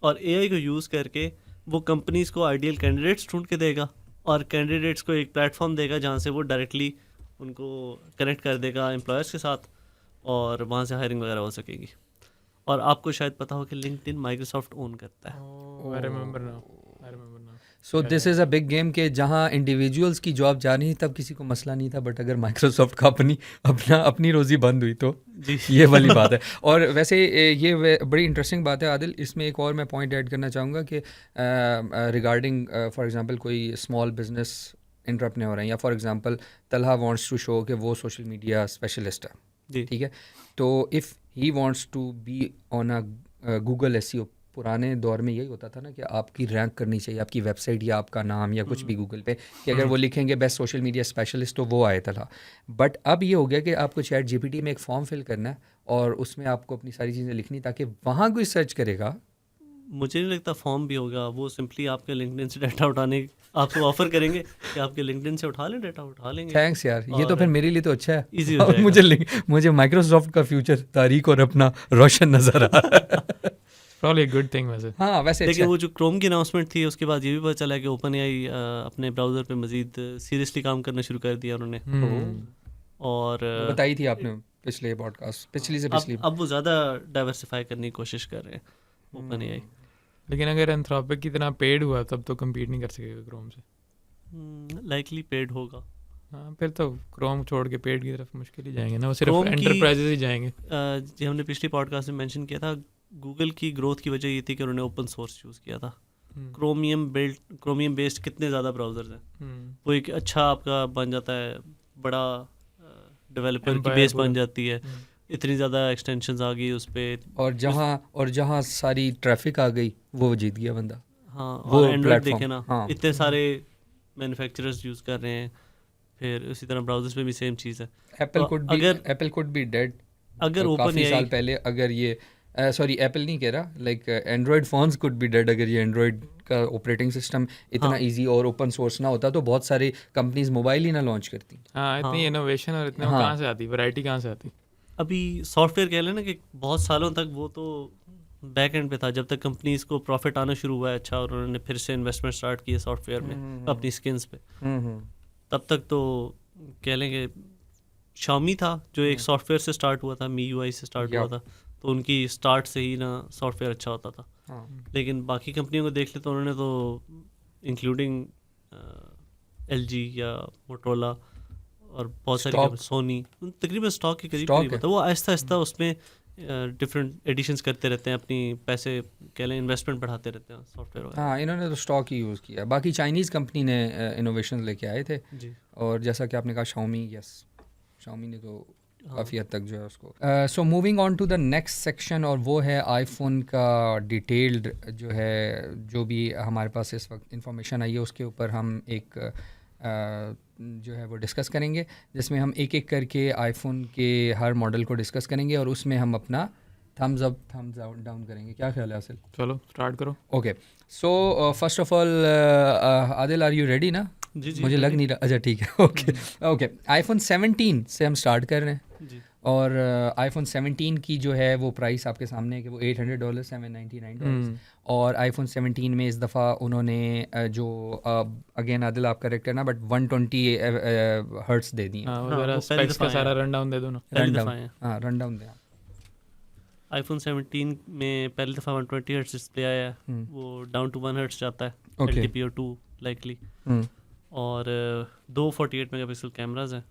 और एआई को यूज़ करके वो कंपनीज को आइडियल कैंडिडेट्स ढूंढ के देगा और कैंडिडेट्स को एक प्लेटफॉर्म देगा जहाँ से वो डायरेक्टली उनको कनेक्ट कर देगा एम्प्लॉयर्स के साथ और वहाँ से हायरिंग वगैरह हो सकेगी। और आपको शायद पता हो कि लिंक्डइन माइक्रोसॉफ्ट ओन करता है। I remember now, I remember now. So this is a big game के जहाँ इंडिविजुअल्स की जॉब जा रही थी तब किसी को मसला नहीं था, बट अगर माइक्रोसॉफ्ट का अपनी रोज़ी बंद हुई तो जी ये वाली बात है। और वैसे ये बड़ी इंटरेस्टिंग बात है आदिल, इसमें एक और मैं पॉइंट ऐड करना चाहूँगा कि रिगार्डिंग फॉर एग्जांपल कोई स्मॉल बिजनेस एंटरप्रेन्योर है या for example Talha wants to show कि वो सोशल मीडिया स्पेशलिस्ट है, जी ठीक है, तो if he wants to be on a Google SEO, पुराने दौर में यही होता था ना कि आपकी रैंक करनी चाहिए आपकी वेबसाइट या आपका नाम या कुछ भी गूगल पे, कि अगर वो लिखेंगे बेस्ट सोशल मीडिया स्पेशलिस्ट तो वो आया था। बट अब ये हो गया कि आपको चैट जीपीटी में एक फॉर्म फिल करना है और उसमें आपको अपनी सारी चीज़ें लिखनी ताकि वहाँ कोई सर्च करेगा। मुझे नहीं लगता फॉर्म भी होगा, वो सिंपली आपके लिंक्डइन से डाटा उठाने आपको ऑफर करेंगे कि आपके लिंक्डइन से उठा लें, डाटा उठा लेंगे। थैंक्स यार, ये तो और फिर मेरे लिए तो अच्छा है। easy हो अब जाएगा। मुझे माइक्रोसॉफ्ट का फ्यूचर तारीख और अपना रोशन नज़र आ रहा है। प्रॉब्ली अ गुड थिंग वैसे। हाँ वैसे लेकिन अच्छा वो जो क्रोम की अनाउंसमेंट थी उसके बाद ये भी पता चला कि ओपन एआई अपने ब्राउज़र पे मज़ीद सीरियसली काम करना शुरू कर दिया उन्होंने। और वो बताई थी आपने पिछले पॉडकास्ट, पिछली से पिछली। अब वो ज़्यादा डाइवर्सिफाई करने की कोशिश कर रहे हैं ओपन एआई। लेकिन अगर एंथ्रोपिक की तरह पेड हुआ तब तो कम्पीट नहीं कर सकेगा क्रोम से। लाइकली पेड होगा। हाँ, फिर तो क्रोम छोड़ के पेड की तरफ मुश्किल ही जाएंगे ना, वो सिर्फ Chrome की- एंटरप्राइजेस ही जाएंगे। जो हमने पिछली पॉडकास्ट में मेंशन किया था, गूगल की ग्रोथ की वजह ये थी कि उन्होंने ओपन सोर्स यूज़ किया था। क्रोमियम बेस्ड कितने ज़्यादा ब्राउज़र्स हैं, वो एक अच्छा आपका बन जाता है, बड़ा डेवलपर की Empire बेस पूरा। बन जाती है। इतनी ज़्यादा एक्सटेंशंस आ गई उस पर। और जहाँ सारी ट्रैफिक आ गई वो जीत गया बंदा। हाँ, वो और एंड्रॉयड platform, देखे ना, हाँ। इतने सारे मैन्युफैक्चरर्स यूज़ कर रहे हैं। फिर उसी तरह ब्राउज़र्स पे भी सेम चीज़ है। एप्पल अगर- कुड बी डेड अगर ओपन काफ़ी साल एआई पहले, अगर ये सॉरी एप्पल नहीं कह रहा, like Android phones could be dead अगर ये एंड्रॉयड का ऑपरेटिंग सिस्टम इतना हाँ। इजी और ओपन सोर्स ना होता तो बहुत सारी कंपनीज मोबाइल ही ना लॉन्च करती। हाँ, इतनी हाँ। इनोवेशन और इतने वो हाँ। कहाँ से आती, वैरायटी कहाँ से आती। अभी सॉफ्टवेयर कह लेना कि बहुत सालों तक वो तो बैक एंड पे था, जब तक कंपनीज को प्रॉफिट आना शुरू हुआ है अच्छा, और उन्होंने फिर से इन्वेस्टमेंट स्टार्ट किए सॉफ्टवेयर में अपनी स्किन्स पे। तब तक तो कह लेंगे Xiaomi था जो एक सॉफ्टवेयर से स्टार्ट हुआ था, MIUI से स्टार्ट हुआ था, तो उनकी स्टार्ट से ही ना सॉफ्टवेयर अच्छा होता था। लेकिन बाकी कंपनियों को देख ले तो उन्होंने तो इंक्लूडिंग LG या मोटरोला और बहुत सारी सोनी, तकरीबन स्टॉक के करीब करीब होता है। वो आहिस्ता आहिस्ता उसमें डिफरेंट एडिशंस करते रहते हैं, अपनी पैसे कह लें इन्वेस्टमेंट बढ़ाते रहते हैं सॉफ्टवेयर वगैरह। हाँ, इन्होंने तो स्टॉक ही यूज़ किया। बाकी चाइनीज़ कंपनी ने इनोवेशन लेके आए थे, जी और जैसा कि आपने कहा Xiaomi ने तो काफ़ी हद तक जो है उसको। So moving on to the next section, और वो है आईफोन का डिटेल्ड जो है, जो भी हमारे पास इस वक्त इंफॉर्मेशन आई है उसके ऊपर हम एक जो है वो डिस्कस करेंगे, जिसमें हम एक एक करके आईफोन के हर मॉडल को डिस्कस करेंगे और उसमें हम अपना थम्स अप थम्स डाउन करेंगे। क्या ख्याल है आसिल? चलो स्टार्ट करो। Okay, so first of all Adil, are you ready ना? जी जी मुझे लग नहीं रहा। अच्छा ठीक है, ओके। आईफोन 17 से हम स्टार्ट कर रहे हैं, जी और आईफोन 17 की जो है वो प्राइस आपके सामने है कि वो $800 $799, और आईफोन 17 में इस दफ़ा उन्होंने जो अगेन आदिल आप करेक्ट करना, बट 120 हर्ट्स दे दिए। हाँ, हाँ, वो जरा वो पहली स्पेक्स का दफ़ा सारा आया। रन डाउन दे दो ना। पहली रन दफ़ा डाउन, है हाँ रन डाउन दे। आईफोन 17 में पहली दफ़ा 120 हर्ट्ज डिस्प्ले आया है, वो डाउन टू 1 हर्ट्ज जाता है, Okay. LTPO2 लाइकली, और 2 48 मेगापिक्सल कैमराज हैं,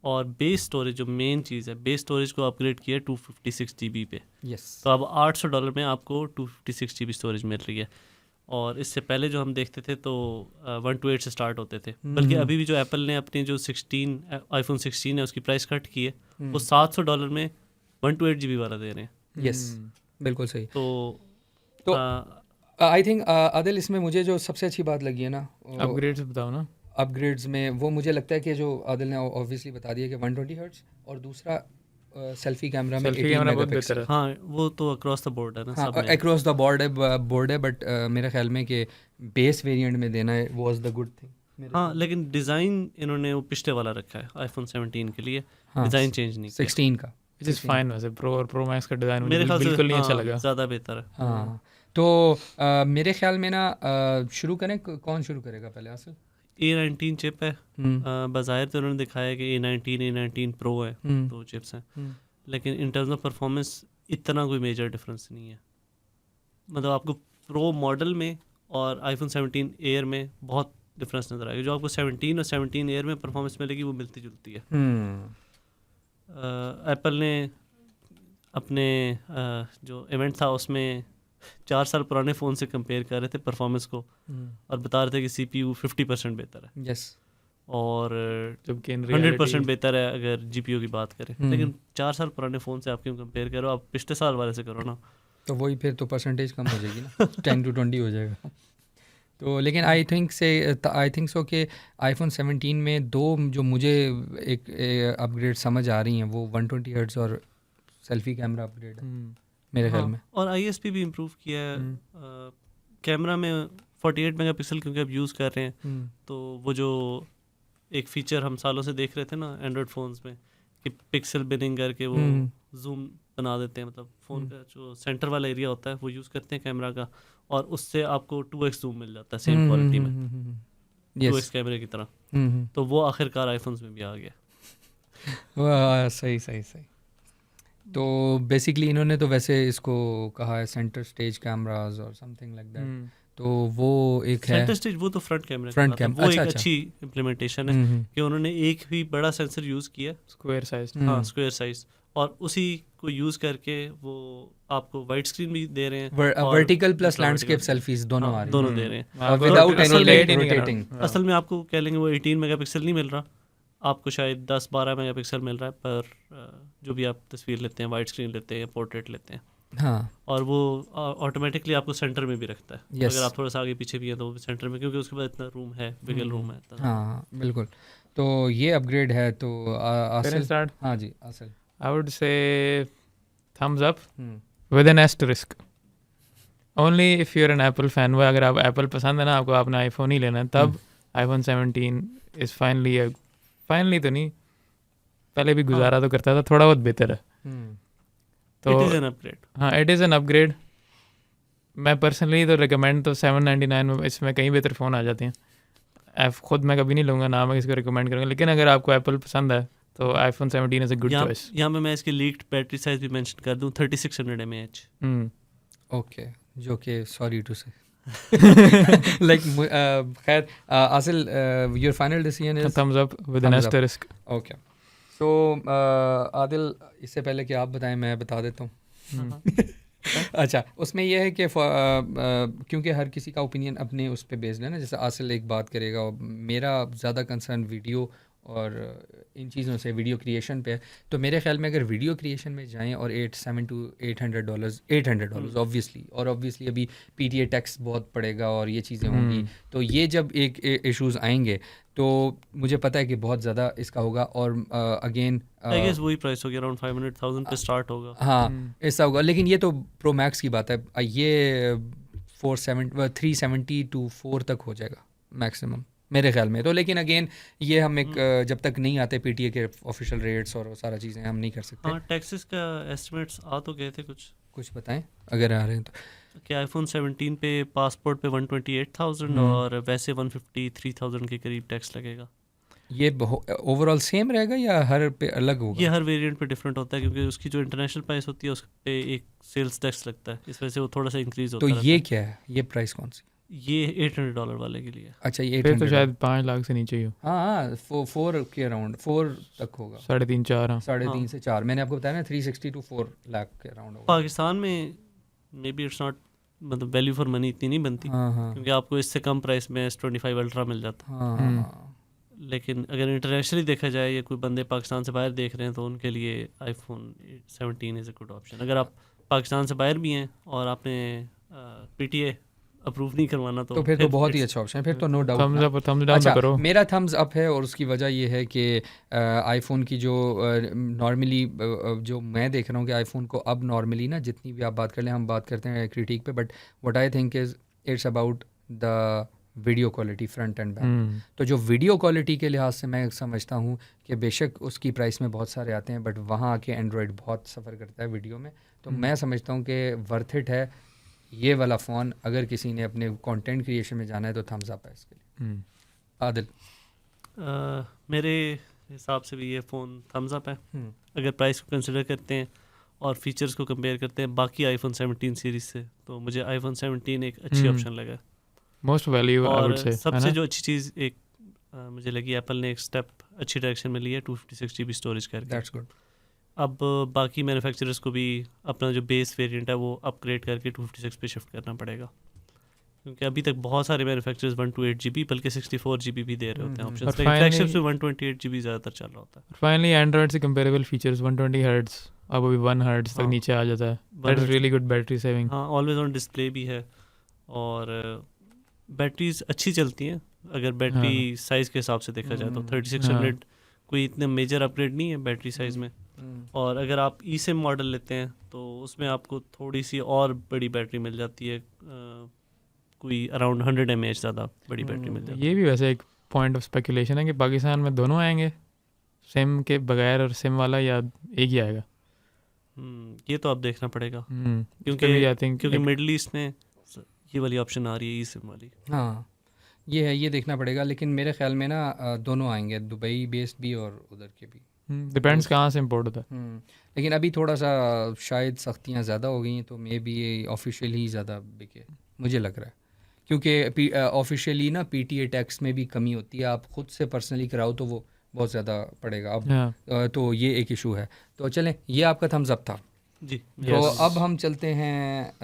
और बेस स्टोरेज जो मेन चीज़ है, बेस स्टोरेज को अपग्रेड किया 256 GB पे। यस, तो अब $800 में आपको 256 GB स्टोरेज मिल रही है। और इससे पहले जो हम देखते थे तो 128 से स्टार्ट होते थे, बल्कि अभी भी जो एप्पल ने अपनी जो आईफोन 16 है उसकी प्राइस कट की है, वो $700 में 128 GB वाला दे रहे हैं। यस, बिल्कुल सही। तो आई थिंक आदिल, इसमें मुझे जो सबसे अच्छी बात लगी है ना, अपग्रेड्स बताओ ना। अपग्रेड्स में वो मुझे लगता है कि जो आदिल ने ऑब्वियसली बता दिया कि 120 हर्ट्ज, और दूसरा सेल्फी कैमरा में 18 मेगापिक्सल। हाँ, वो तो अक्रॉस द बोर्ड है ना, हाँ, सब में अक्रॉस द बोर्ड है, बट मेरे ख्याल में कि बेस वेरिएंट में देना है वाज द गुड थिंग। हाँ, लेकिन डिज़ाइन इन्होंने वो पिछले वाला रखा है आईफोन 17 के लिए, हाँ, डिज़ाइन चेंज नहीं किया। 16 का व्हिच इज फाइन। वैसे प्रो और प्रो मैक्स का डिज़ाइन मेरे मुझे ख्याल से बिल्कुल नहीं अच्छा लगा। ज़्यादा बेहतर है। हाँ, तो मेरे ख्याल में ना शुरू करें, कौन शुरू करेगा पहले? असल A19 चिप है, बाज़ाहिर तो उन्होंने दिखाया है कि A19 प्रो है, दो चिप्स हैं, लेकिन इन टर्म्स ऑफ परफॉर्मेंस इतना कोई मेजर डिफरेंस नहीं है। मतलब आपको प्रो मॉडल में और आईफोन 17 एयर में बहुत डिफरेंस नज़र आएगा। जो आपको 17 और 17 एयर में परफॉर्मेंस मिलेगी वो मिलती जुलती है। एप्पल ने अपने जो इवेंट था उसमें 4 साल पुराने फ़ोन से कंपेयर कर रहे थे परफॉर्मेंस को, और बता रहे थे कि CPU 50% बेहतर है। यस, और जबकि 100% बेहतर है अगर GPU की बात करें। लेकिन 4 साल पुराने फ़ोन से आप क्यों कंपेयर करो, आप पिछले साल वाले से करो ना, तो वही फिर तो परसेंटेज कम हो जाएगी ना 10 to 20 हो जाएगा। तो लेकिन आई थिंक सो कि आईफोन 17 में दो जो मुझे एक अपग्रेड समझ आ रही हैं, वो 120 हर्ट्ज और सेल्फी कैमरा अपग्रेड है मेरे ख्याल में। और ISP भी इम्प्रूव किया है। कैमरा में 48 मेगापिक्सल क्योंकि आप यूज़ कर रहे हैं, तो वो जो एक फ़ीचर हम सालों से देख रहे थे ना एंड्रॉयड फ़ोन्स में कि पिक्सल बिनिंग करके वो जूम बना देते हैं, मतलब फ़ोन का जो सेंटर वाला एरिया होता है वो यूज़ करते हैं कैमरा का, और उससे आपको 2x जूम मिल जाता है सेम क्वालिटी में, 2x कैमरे की तरह। तो वो आखिरकार आईफोन्स में भी आ गया। सही। तो बेसिकली इन्होंने तो वैसे इसको कहा है सेंटर स्टेज कैमरास और समथिंग लाइक दैट, तो वो एक है सेंटर स्टेज, वो तो फ्रंट कैमरा वो अच्छा, एक अच्छी इम्प्लीमेंटेशन है कि उन्होंने एक ही बड़ा सेंसर यूज़ किया, स्क्वायर साइज। हाँ, स्क्वायर साइज, और उसी को यूज़ करके वो आपको वाइड स्क्रीन भी दे रहे हैं, वर्टिकल प्लस लैंडस्केप सेल्फीज दोनों आ रही हैं, दोनों दे रहे हैं विदाउट एनी रोटेटिंग। असल में आपको कह लेंगे वो 18 मेगापिक्सल नहीं मिल रहा, आपको शायद 10-12 मेगापिक्सल मिल रहा है, पर जो भी आप तस्वीर लेते हैं, वाइड स्क्रीन लेते हैं, पोर्ट्रेट लेते हैं, हाँ, और वो ऑटोमेटिकली आपको सेंटर में भी रखता है। yes. अगर आप थोड़ा सा आगे पीछे भी है तो वो सेंटर में, क्योंकि उसके बाद इतना रूम है, बिगल रूम है। हाँ, बिल्कुल। तो ये अपग्रेड है। तो आसिल, हाँ जी आसिल, I would say thumbs up with an asterisk. Only if you're an Apple fan. अगर आप Apple पसंद है ना, आपको अपना आईफोन ही लेना है, तब iPhone 17 is finally तो नहीं, पहले भी गुजारा तो करता था, थोड़ा बहुत बेहतर है। तो it is an upgrade. हाँ, it is an upgrade. मैं पर्सनली तो रिकमेंड तो 799 में इसमें कहीं बेहतर फ़ोन आ जाते हैं। खुद मैं कभी नहीं लूँगा, ना मैं किसी को रिकमेंड करूँगा, लेकिन अगर आपको एप्पल पसंद है तो iPhone 17 is a good choice. यहाँ पे मैं इसके लीक्ड बैटरी साइज भी मेंशन कर दूँ, 3600 mAh। ओके, जो कि सॉरी टू से लाइक खैर Asil, your final decision is thumbs up with an asterisk. Okay, तो आदिल, इससे पहले कि आप बताएं मैं बता देता हूँ। अच्छा, उसमें यह है कि क्योंकि हर किसी का ओपिनियन अपने उस पर बेस्ड है ना, जैसे आसिल एक बात करेगा और मेरा ज़्यादा कंसर्न वीडियो और इन चीज़ों से, वीडियो क्रिएशन पे है। तो मेरे ख्याल में अगर वीडियो क्रिएशन में जाएं और $700 to $800 ऑब्वियसली अभी PTA टैक्स बहुत पड़ेगा और ये चीज़ें होंगी, तो ये जब एक इश्यूज़ आएंगे तो मुझे पता है कि बहुत ज़्यादा इसका होगा। और अगेन आई गेस वही प्राइस होगी, अराउंड 500,000 पे स्टार्ट होगा। हाँ, ऐसा होगा, लेकिन ये तो प्रो मैक्स की बात है, ये 370 to 4 तक हो जाएगा मैक्सिमम मेरे ख्याल में। तो लेकिन अगेन ये हम एक जब तक नहीं आते PTA के ऑफिशियल रेट्स और सारा चीज़ें हम नहीं कर सकते। हाँ, टैक्सेस का एस्टिमेट्स आ तो गए थे, कुछ बताएं अगर आ रहे हैं तो। कि आईफोन 17 पे पासपोर्ट पे 128,000 और वैसे 153,000 के करीब टैक्स लगेगा। ये ओवरऑल सेम रहेगा या हर पे अलग होगा? ये हर वेरिएंट पे डिफरेंट होता है, क्योंकि उसकी जो इंटरनेशनल प्राइस होती है उस पे एक सेल्स टैक्स लगता है, इस वजह से वो थोड़ा सा इंक्रीज होता है। तो ये क्या है, ये प्राइस कौन सी? ये $800 वाले के लिए। अच्छा, ये फिर तो शायद 5 लाख से नीचे ही हो। हाँ, 4 के अराउंड 4 तक होगा, 3.5-4। 3.5 से 4 मैंने आपको बताया ना, 360 to 4 लाख के अराउंड होगा। पाकिस्तान में मे बी इट्स नॉट मतलब वैल्यू फॉर मनी इतनी नहीं बनती, क्योंकि आपको इससे कम प्राइस में S25 अल्ट्रा मिल जाता। लेकिन अगर इंटरनेशनली देखा जाए या कोई बंदे पाकिस्तान से बाहर देख रहे हैं तो उनके लिए iPhone 17 is a good option. अगर आप पाकिस्तान से बाहर भी हैं और आपने PTA अप्रूव नहीं करवाना तो फिर तो बहुत ही अच्छा ऑप्शन है, फिर तो नो डाउट। थम्स डाउन करो। मेरा थम्स अप है, और उसकी वजह ये है कि आईफोन की जो नॉर्मली जो मैं देख रहा हूँ कि आईफोन को अब नॉर्मली ना, जितनी भी आप बात कर लें, हम बात करते हैं क्रिटिक पे, but what I think is it's about the video quality front end back. तो जो वीडियो क्वालिटी के लिहाज से मैं समझता हूँ कि बेशक उसकी प्राइस में बहुत सारे आते हैं, बट वहाँ आके एंड्रॉयड बहुत सफ़र करता है वीडियो में। तो मैं समझता हूँ कि वर्थ इट है ये वाला फ़ोन। अगर किसी ने अपने कंटेंट क्रिएशन में जाना है तो थम्स अप है इसके लिए। आदिल? मेरे हिसाब से भी ये फ़ोन थम्स अप है अगर प्राइस को कंसिडर करते हैं और फीचर्स को कंपेयर करते हैं बाकी आईफोन 17 सीरीज़ से। तो मुझे आईफोन 17 एक अच्छी ऑप्शन लगा, most value I would say. सबसे जो अच्छी चीज़ एक मुझे लगी, एप्पल ने एक स्टेप अच्छी डायरेक्शन में लिया 256 GB स्टोरेज करके। That's good. अब बाकी मैन्युफैक्चरर्स को भी अपना जो बेस वेरिएंट है वो अपग्रेड करके 256 पे शिफ्ट करना पड़ेगा, क्योंकि अभी तक बहुत सारे मैन्युफैक्चरर्स 128 GB बल्कि 64 GB भी दे रहे होते हैं ऑप्शन। फ्लैगशिप्स में 128 GB ज़्यादातर चल रहा होता है। फाइनली एंड्रॉयड से कंपेरेबल फीचर्स 120 हर्ट्ज अब अभी 1 हर्ट्ज तक नीचे आ जाता है। That is really good battery saving. हाँ, ऑलवेज ऑन डिस्प्ले भी है और बैटरीज अच्छी चलती हैं अगर बैटरी साइज़ के हिसाब से देखा जाए तो। 3600 कोई इतने मेजर अपग्रेड नहीं है बैटरी साइज़ में। और अगर आप ई सिम मॉडल लेते हैं तो उसमें आपको थोड़ी सी और बड़ी बैटरी मिल जाती है, कोई अराउंड 100 mAh ज़्यादा बड़ी बैटरी मिल जाती है। ये भी वैसे एक पॉइंट ऑफ स्पेकुलेशन है कि पाकिस्तान में दोनों आएंगे, सिम के बगैर और सिम वाला, या एक ही आएगा। ये तो आप देखना पड़ेगा, क्योंकि मिडल ईस्ट में ये वाली ऑप्शन आ रही है ई सिम वाली। हाँ, ये है, ये देखना पड़ेगा। लेकिन मेरे ख्याल में ना दोनों आएंगे, दुबई बेस्ड भी और उधर के भी। डिपेंड्स कहाँ से इम्पोर्ट होता है। लेकिन अभी थोड़ा सा शायद सख्तियाँ ज़्यादा हो गई हैं, तो मे बी ये ऑफिशियली ही ज़्यादा बिके, मुझे लग रहा है। क्योंकि ऑफिशियली ना PTA टैक्स में भी कमी होती है, आप ख़ुद से पर्सनली कराओ तो वो बहुत ज़्यादा पड़ेगा अब। तो ये एक इशू है। तो चलें, ये आपका थम्स अप था जी। तो अब हम चलते हैं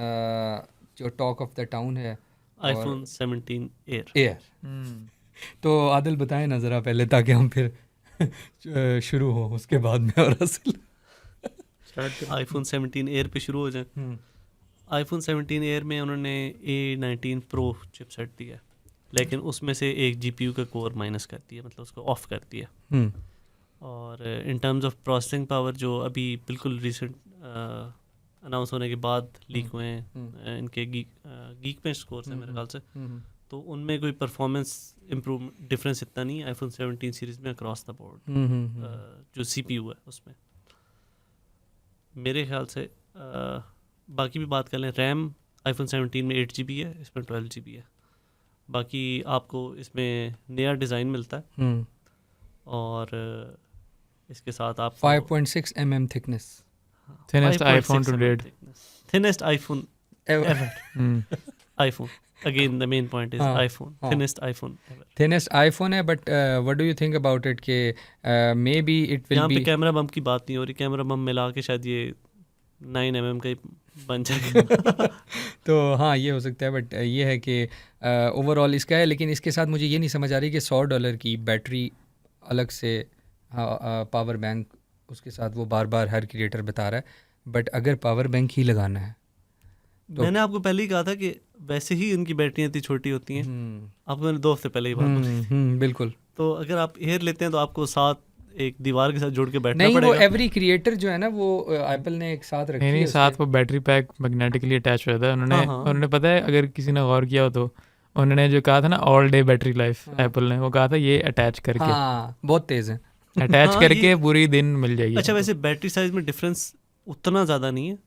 जो टॉक ऑफ द टाउन है, आईफोन 17 एयर। तो आदिल बताएं ना ज़रा पहले, ताकि हम फिर शुरू हो उसके बाद में और असल आईफोन 17 एयर पे शुरू हो जाए। आईफोन 17 एयर में उन्होंने A19 Pro चिपसेट दिया है, लेकिन उसमें से एक GPU का कोर माइनस कर दिया, मतलब उसको ऑफ कर दिया। और in terms of processing power जो अभी बिल्कुल रिसेंट अनाउंस होने के बाद लीक हुए हैं इनके गीक में स्कोर्स हैं मेरे ख्याल से, तो उनमें कोई परफॉर्मेंस इम्प्रूव डिफरेंस इतना नहीं है आईफोन 17 सीरीज़ में अक्रॉस द बोर्ड। जो CPU है उसमें मेरे ख्याल से बाकी भी बात कर लें, रैम आईफोन 17 में 8 GB है, इसमें 12 GB है। बाकी आपको इसमें नया डिज़ाइन मिलता है और इसके साथ आप 5.6 mm thickness, thinnest iPhone to date, thinnest iPhone ever. IPhone again the main point is iPhone, thinnest iPhone ever, thinnest iPhone है। But what do you think about it के may be it will be, यहाँ पे camera बम की बात नहीं हो रही, camera बम मिला के शायद ये 9 mm का ही बन जाएगा। तो हाँ, ये हो सकता है। बट ये है कि ओवरऑल इसका है, लेकिन इसके साथ मुझे ये नहीं समझ आ रही कि $100 की बैटरी अलग से, पावर बैंक उसके साथ वो बार बार हर क्रिएटर बता रहा है, बट अगर पावर बैंक ही लगाना है तो मैंने आपको पहले ही कहा था कि वैसे ही उनकी बैटरियाँ इतनी छोटी होती हैं। आपको मैंने 2 हफ्ते पहले ही बात बताई। बिल्कुल। तो अगर आप एयर लेते हैं तो आपको साथ एक दीवार के साथ जोड़ के बैठना नहीं, पड़ेगा। वो एवरी क्रिएटर जो है ना, वो एप्पल ने एक साथ रखी है, साथ वो बैटरी पैक मैग्नेटिकली अटैच हो जाता है। उन्होंने पता है, अगर किसी ने गौर किया हो तो उन्होंने जो कहा था ना all day battery life, Apple ने वो कहा था ये अटैच करके, बहुत तेज़ है, अटैच करके पूरी दिन मिल जाएगी। अच्छा, वैसे बैटरी साइज में डिफरेंस उतना ज़्यादा नहीं है,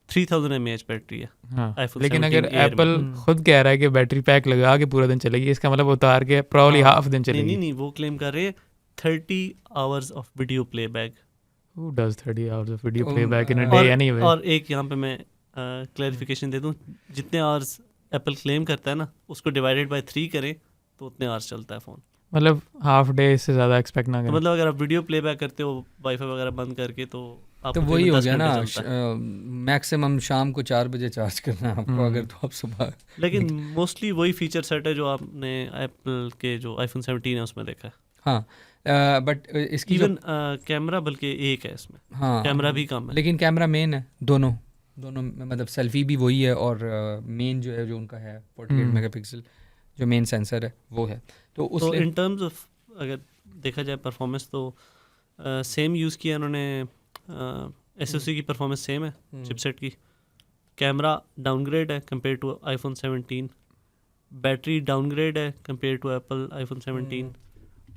3000 mAh बैटरी है। हाँ, लेकिन अगर एप्पल खुद कह रहा है कि बैटरी पैक लगा के पूरा दिन चलेगी, इसका मतलब उतार के प्रॉब्ली हाफ दिन चलेगी। नहीं, वो क्लेम कर रहे हैं 30 hours of video playback. Who does 30 hours of video playback in a day anyway? और एक यहाँ पे मैं क्लैरिफिकेशन दे दूँ, जितने आवर्स एप्पल क्लेम करता है ना, उसको डिवाइडेड बाय 3 करें तो उतने आवर्स चलता है फ़ोन। मतलब हाफ डे से ज़्यादा एक्सपेक्ट ना करें। तो मतलब अगर आप वीडियो प्लेबैक करते हो वाईफाई वगैरह बंद करके, तो तो वही हो गया ना, मैक्सिमम शाम को 4 बजे चार्ज करना है आपको, अगर तो आप सुबह। लेकिन मोस्टली वही फीचर सेट है जो आपने एप्पल के जो आईफोन 17 है उसमें देखा है। हाँ, बट इसकी इवन कैमरा बल्कि एक है इसमें, हाँ कैमरा भी कम है, लेकिन कैमरा मेन है दोनों में, मतलब सेल्फी भी वही है और मेन जो है जो उनका है 48 मेगापिक्सल जो मेन सेंसर है वो है। तो उस इन टर्म्स ऑफ अगर देखा जाए परफॉर्मेंस तो सेम यूज़ किया उन्होंने, SoC की परफॉर्मेंस सेम है चिपसेट की, कैमरा डाउनग्रेड है compare to iPhone 17, battery downgrade है कंपेयर टू एप्पल आईफोन 17,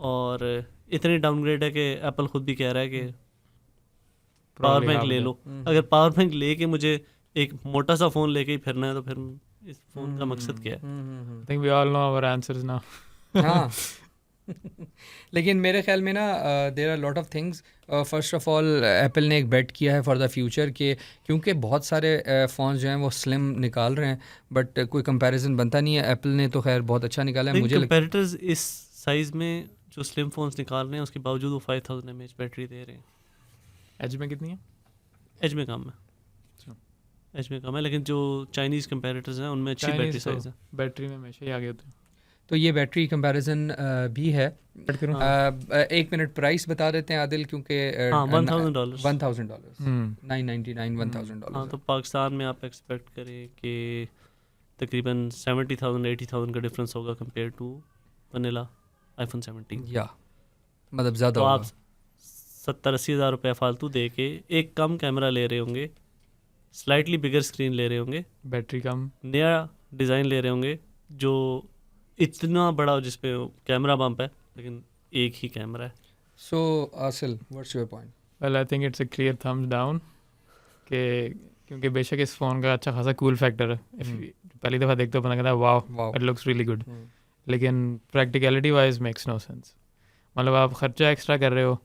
और इतने डाउनग्रेड है कि एप्पल खुद भी कह रहा है कि पावर बैंक ले लो। अगर पावर बैंक लेके मुझे एक मोटा सा फ़ोन लेके ही फिरना है तो फिर इस फ़ोन का मकसद क्या है? I think we all know our answers now. हाँ लेकिन मेरे ख्याल में ना there are lot of things. First of all Apple ने एक बेट किया है फॉर द फ्यूचर के, क्योंकि बहुत सारे फ़ोन्स जो हैं वो स्लिम निकाल रहे हैं बट कोई कंपैरिजन बनता नहीं है। एप्पल ने तो खैर बहुत अच्छा निकाला है। मुझे कंपैरेटर्स इस साइज़ में जो स्लिम फ़ोन्स निकाल रहे हैं उसके बावजूद वो 5000 mAh बैटरी दे रहे हैं। एज में कितनी है? एज में कम है, एज में कम है, लेकिन जो चाइनीज़ कंपैरेटर्स हैं उनमें अच्छी बैटरी साइज़ है। बैटरी में हमेशा ही आगे होते हैं, तो ये बैटरी कंपैरिजन भी है। एक मिनट प्राइस बता देते हैं आदिल, क्योंकि $1000 $999 $1000। हाँ, तो पाकिस्तान में आप एक्सपेक्ट करें कि तकरीबन 70,000-80,000 का डिफरेंस होगा कंपेयर टू वनीला आईफोन 17। या मतलब ज़्यादा तो होगा। आप 70-80 हज़ार रुपये फालतू दे के एक कम कैमरा ले रहे होंगे, स्लाइटली बिगर स्क्रीन ले रहे होंगे, बैटरी कम, नया डिज़ाइन ले रहे होंगे जो इतना बड़ा हो जिसपे कैमरा बम्प है लेकिन एक ही कैमरा है। सो आसिल, what's your point? Well I think it's a clear thumbs down के, क्योंकि बेशक इस फ़ोन का अच्छा खासा कूल फैक्टर है। पहली दफ़ा देखते हो पता कहता है wow it looks really good, लेकिन practicality wise makes no sense. मतलब आप ख़र्चा एक्स्ट्रा कर रहे हो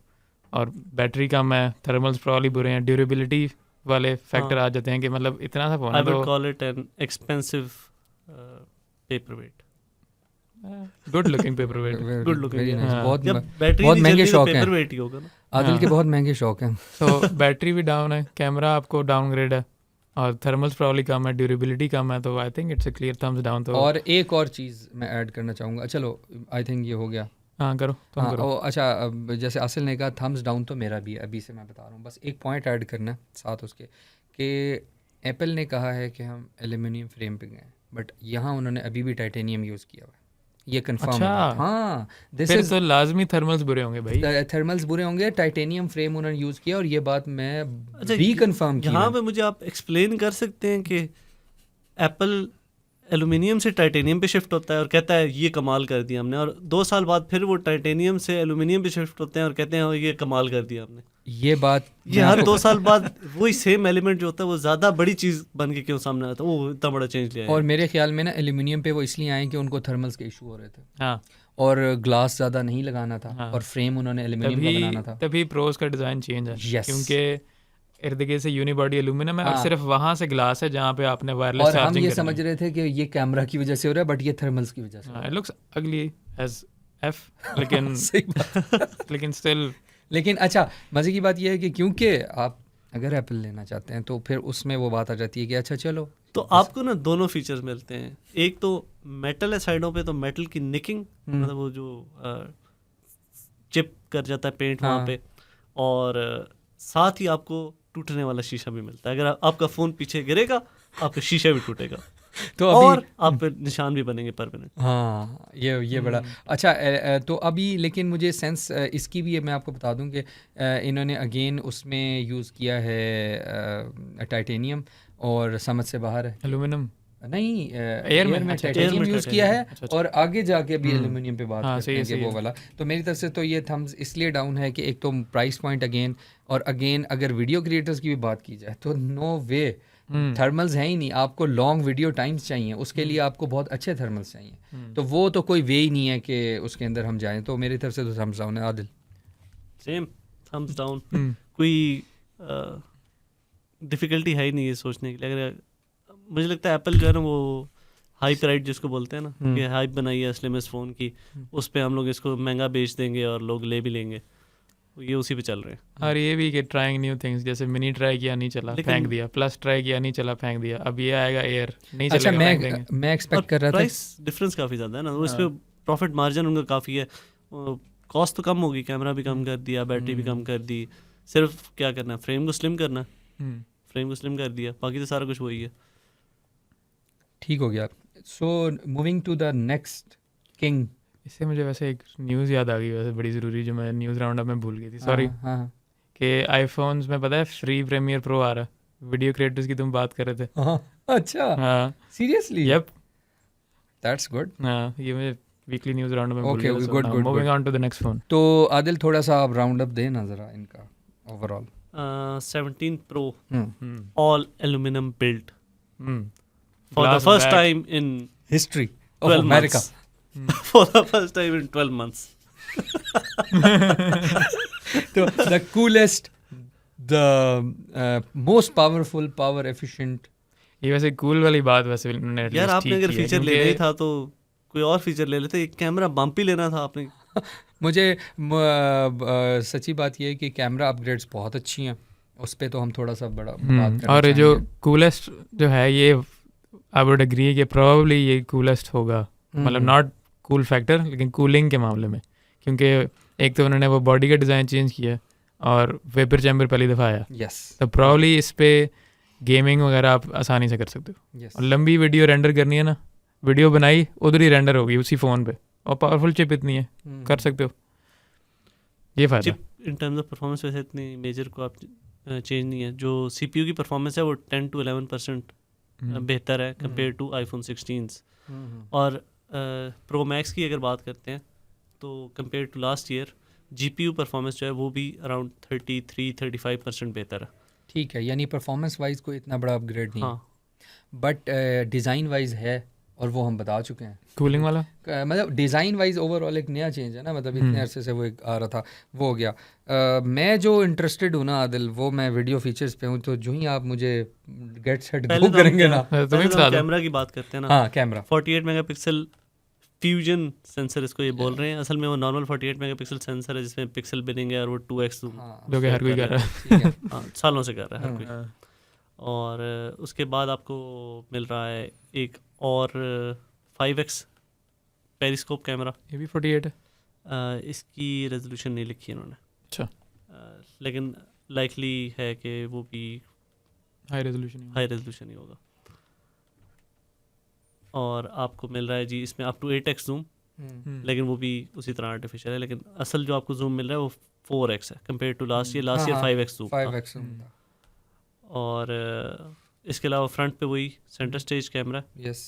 और बैटरी कम है, थर्मल्स प्रॉब्ली बुरे हैं, ड्यूरेबिलिटी वाले फैक्टर आ जाते हैं कि मतलब इतना सा फ़ोन है। I would call it an expensive paperweight. Good looking paperweight, good looking, बहुत बहुत महंगे शौक हैं पेपरवेट ही होगा ना। आदिल के बहुत महंगे शौक हैं। तो बैटरी भी डाउन है, कैमरा आपको डाउनग्रेड है और थर्मल्स प्रॉब्ली कम है, ड्यूरेबिलिटी कम है, तो I think it's a clear thumbs down. तो और एक और चीज़ मैं ऐड करना चाहूँगा, चलो आई थिंक ये हो गया। हाँ करो तुम करो। अच्छा, अब जैसे आसिल ने कहा थम्स डाउन, तो मेरा भी अभी से मैं बता रहा हूँ, बस एक पॉइंट ऐड करना है साथ उसके कि एप्पल ने कहा है कि हम एल्यूमिनियम फ्रेम पे गए, बट यहाँ उन्होंने अभी भी टाइटेनियम यूज़ किया हुआ है, ये कंफर्म है। हाँ, फिर तो लाजमी थर्मल्स बुरे होंगे भाई, थर्मल्स बुरे होंगे, टाइटेनियम फ्रेम उन्होंने यूज़ किया और ये बात मैं भी कंफर्म की। यहाँ पे मुझे आप एक्सप्लेन कर सकते हैं कि एप्पल एलुमिनियम से टाइटेनियम पे शिफ्ट होता है और कहता है ये कमाल कर दिया हमने, और 2 साल बाद फिर वो टाइटेनियम से एलुमिनियम पे शिफ्ट होते हैं और कहते हैं ये कमाल कर दिया हमने। ये बात ये हर 2 साल बाद वही सेम एलिमेंट जो होता है वो ज़्यादा बड़ी चीज़ बन के क्यों सामने आता है, वो इतना बड़ा चेंज लिया है। और मेरे ख्याल में ना एल्यूमिनियम पे वो इसलिए आए कि उनको थर्मल्स के इशू हो रहे थे। हाँ, और ग्लास ज़्यादा नहीं लगाना था। हाँ, और फ्रेम उन्होंने एल्यूमिनियम का बनाना था। तभी प्रोज का डिज़ाइन चेंज है। Yes. क्योंकि इर्द गिर्द से यूनिबॉडी एल्यूमिनियम है और सिर्फ वहाँ से ग्लास है जहाँ पे आपने वायरलेस और हम चार्जिंग ये समझ रहे थे कि ये कैमरा की वजह से हो रहा है, बट ये थर्मल्स की वजह से। इट लुक्स अगली एज एफ, लेकिन सही बात। लेकिन स्टिल। लेकिन अच्छा, मज़े की बात यह है कि क्योंकि आप अगर एप्पल लेना चाहते हैं तो फिर उसमें वो बात आ जाती है कि अच्छा चलो, तो आपको ना दोनों फीचर्स मिलते हैं। एक तो मेटल है साइडों पे, तो मेटल की निकिंग, मतलब वो जो चिप कर जाता है पेंट वहाँ पे, और साथ ही आपको टूटने वाला शीशा भी मिलता है। अगर आपका फ़ोन पीछे गिरेगा आपका शीशा भी टूटेगा तो और आप पे निशान भी बनेंगे परमानेंट। हाँ, ये बड़ा अच्छा। तो अभी लेकिन मुझे सेंस इसकी भी है, मैं आपको बता दूं कि इन्होंने अगेन उसमें यूज़ किया है टाइटेनियम और समझ से बाहर है एल्यूमिनियम नहीं, एयर में टाइटेनियम यूज़ किया है। और आगे जाके भी एल्यूमिनियम पे बात करते हैं कि वो वाला। तो मेरी तरफ से तो ये थम्स इसलिए डाउन है कि एक तो प्राइस पॉइंट अगेन, और अगेन अगर वीडियो क्रिएटर्स की भी बात की जाए तो नो वे, थर्मल्स हैं ही नहीं। आपको लॉन्ग वीडियो टाइम्स चाहिए, उसके लिए आपको बहुत अच्छे थर्मल्स चाहिए, तो वो तो कोई वे ही नहीं है कि उसके अंदर हम जाएं। तो मेरी तरफ से तो थम्स डाउन है। आदिल सेम थम्स डाउन, कोई डिफ़िकल्टी है ही नहीं ये सोचने के लिए। अगर मुझे लगता है एप्पल जो है ना वो हाइप राइट जिसको बोलते हैं ना, कि हाइप बनाई है स्लिमेस्ट फ़ोन की, उस पर हम लोग इसको महंगा बेच देंगे और लोग ले भी लेंगे। ये उसी पे चल रहे हैं। और ये भी कि ट्राइंग न्यू थिंग्स, जैसे मिनी ट्राई किया नहीं चला फेंक दिया, प्लस ट्राई किया नहीं चला फेंक दिया, अब ये आएगा एयर नहीं अच्छा चलेगा फेंक देंगे। मैं एक्सपेक्ट कर रहा था प्राइस डिफरेंस काफ़ी ज़्यादा है ना, वो इस पे प्रॉफिट मार्जिन उनका काफ़ी है, कॉस्ट तो कम होगी, कैमरा भी कम कर दिया, बैटरी भी कम कर दी, सिर्फ क्या करना है, फ्रेम को स्लिम करना है, फ्रेम को स्लिम कर दिया, बाकी तो सारा कुछ वही है। ठीक हो गया। So moving to the next king. इससे मुझे वैसे एक न्यूज़ याद आ गई, वैसे बड़ी ज़रूरी, जो मैं न्यूज़ राउंड अप में भूल गई थी, सॉरी, हाँ कि आईफोन्स में पता है फ्री प्रीमियर प्रो आ रहा है, वीडियो क्रिएटर्स की तुम बात कर रहे थे। हाँ अच्छा हाँ सीरियसली यप, दैट्स गुड। हाँ ये मुझे वीकली न्यूज़ राउंड में भूल Okay, गया। good, good, moving on to the next phone. तो आदिल थोड़ा सा आप राउंड अप देना ज़रा इनका overall. 17 Pro all aluminum built for the Glass first back. time in history 12 of America. months. For the first time in 12 months. तो the coolest, the most powerful, power efficient. ये वैसे cool वाली बात वैसे उन्होंने at यार least आपने ठीक अगर की है, फीचर लेना ही क्योंकि था तो कोई और फीचर ले लेते, एक कैमरा बम्प ही लेना था आपने। मुझे सच्ची बात ये है कि कैमरा अपग्रेड्स बहुत अच्छी हैं, उस पे तो हम थोड़ा सा बड़ा बात करना और जो चाहेंगे। कूलेस्ट जो है ये आई वुड एग्री कि प्रोबेबली ये कूलेस्ट होगा, मतलब नॉट कूल फैक्टर लेकिन कूलिंग के मामले में, क्योंकि एक तो उन्होंने वो बॉडी का डिज़ाइन चेंज किया और वेपर चैम्बर पहली दफ़ा आया, यस तो प्रोबेबली इस पे गेमिंग वगैरह आप आसानी से कर सकते हो। यस और लंबी वीडियो रेंडर करनी है ना, वीडियो बनाई उधर ही रेंडर होगी उसी फ़ोन पे, और पावरफुल चिप इतनी है कर सकते हो, ये फ़ायदा। Chip in terms of performance वैसे इतनी मेजर को आप चेंज नहीं है, जो CPU की परफॉर्मेंस है वो 10 to 11% बेहतर है कंपेयर टू आईफोन 16s। और प्रो मैक्स की अगर बात करते हैं तो compare to last year GPU performance जो है वो भी अराउंड 33-35% बेहतर है। ठीक है, यानी परफॉर्मेंस वाइज कोई इतना बड़ा अपग्रेड नहीं, हाँ, बट डिज़ाइन वाइज है, और वो हम बता चुके हैं। कूलिंग वाला मतलब डिज़ाइन वाइज ओवरऑल एक नया चेंज है ना, मतलब इतने अरसे से वो एक आ रहा था, वो हो गया। मैं जो इंटरेस्टेड हूँ ना आदिल, वो मैं वीडियो फीचर्स पे हूँ, तो जो ही आप मुझे गेट सेट पहले गो तो करेंगे ना। तुम्हें बता दो। कैमरा की बात करते हैं ना, हाँ कैमरा 48 मेगापिक्सल फ्यूजन सेंसर इसको ये बोल रहे हैं, असल में वो नॉर्मल 48 मेगापिक्सल सेंसर है जिसमें पिक्सल बिनिंग है और वो 2x जूम जो कि हर कोई कर रहा है। ठीक है। हाँ, सालों से कर रहा है हर कोई। और उसके बाद आपको मिल रहा है एक और 5x पेरिस्कोप कैमरा, ये भी 48 है। इसकी रेजोल्यूशन नहीं लिखी है इन्होंने, अच्छा, लेकिन लाइकली है कि वो भी हाई रेजोल्यूशन। हाई रेजोल्यूशन ही होगा। और आपको मिल रहा है जी इसमें अप टू 8x जूम, लेकिन वो भी उसी तरह आर्टिफिशियल है, लेकिन असल जो आपको जूम मिल रहा है वो 4x है compare to last year 5x zoom 5x और इसके अलावा फ्रंट पे वही सेंटर स्टेज कैमरा, यस।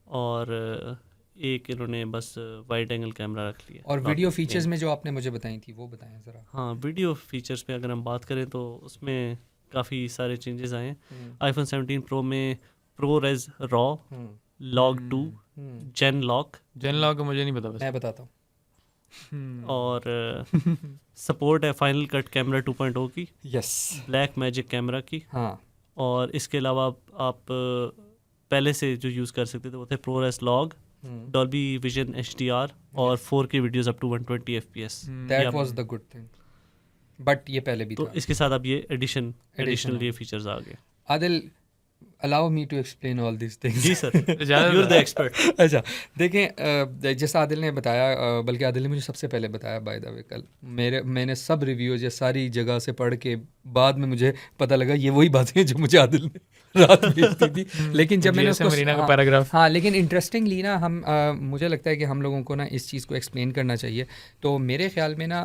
और एक इन्होंने बस वाइड एंगल कैमरा रख लिया। और वीडियो फीचर्स में जो आपने मुझे बताई थी वो बताएं ज़रा। हाँ, वीडियो फीचर्स पे अगर हम बात करें तो उसमें काफ़ी सारे चेंजेस आए हैं। आईफोन 17 प्रो में प्रो रेज रॉ, लॉग 2, जेन लॉक मुझे नहीं पता बस। मैं बताता हूँ। और सपोर्ट है फाइनल कट कैमरा 2.0 की, यस ब्लैक मैजिक कैमरा की, हाँ और इसके अलावा आप पहले से जो यूज़ कर सकते थे वो थे ProRes log, Dolby vision HDR और 4K videos up to 120 FPS। That was the good thing, but ये पहले भी तो था। इसके साथ अब ये एडिशनल ये फीचर्स आ गए। Adil allow me to explain all this things. जी sir, you are the expert. अच्छा देखें, जैसा आदिल ने बताया, बल्कि आदिल ने मुझे सबसे पहले बताया बाय द वे, कल मैंने सब रिव्यूज या सारी जगह से पढ़ के बाद में मुझे पता लगा ये वही बातें जो मुझे आदिल ने रात भेजती थी, लेकिन जब मैंने उसको पैराग्राफ, हाँ लेकिन इंटरेस्टिंगली ना हम मुझे लगता है कि हम लोगों को ना इस चीज़ को एक्सप्लेन करना चाहिए। तो मेरे ख्याल में ना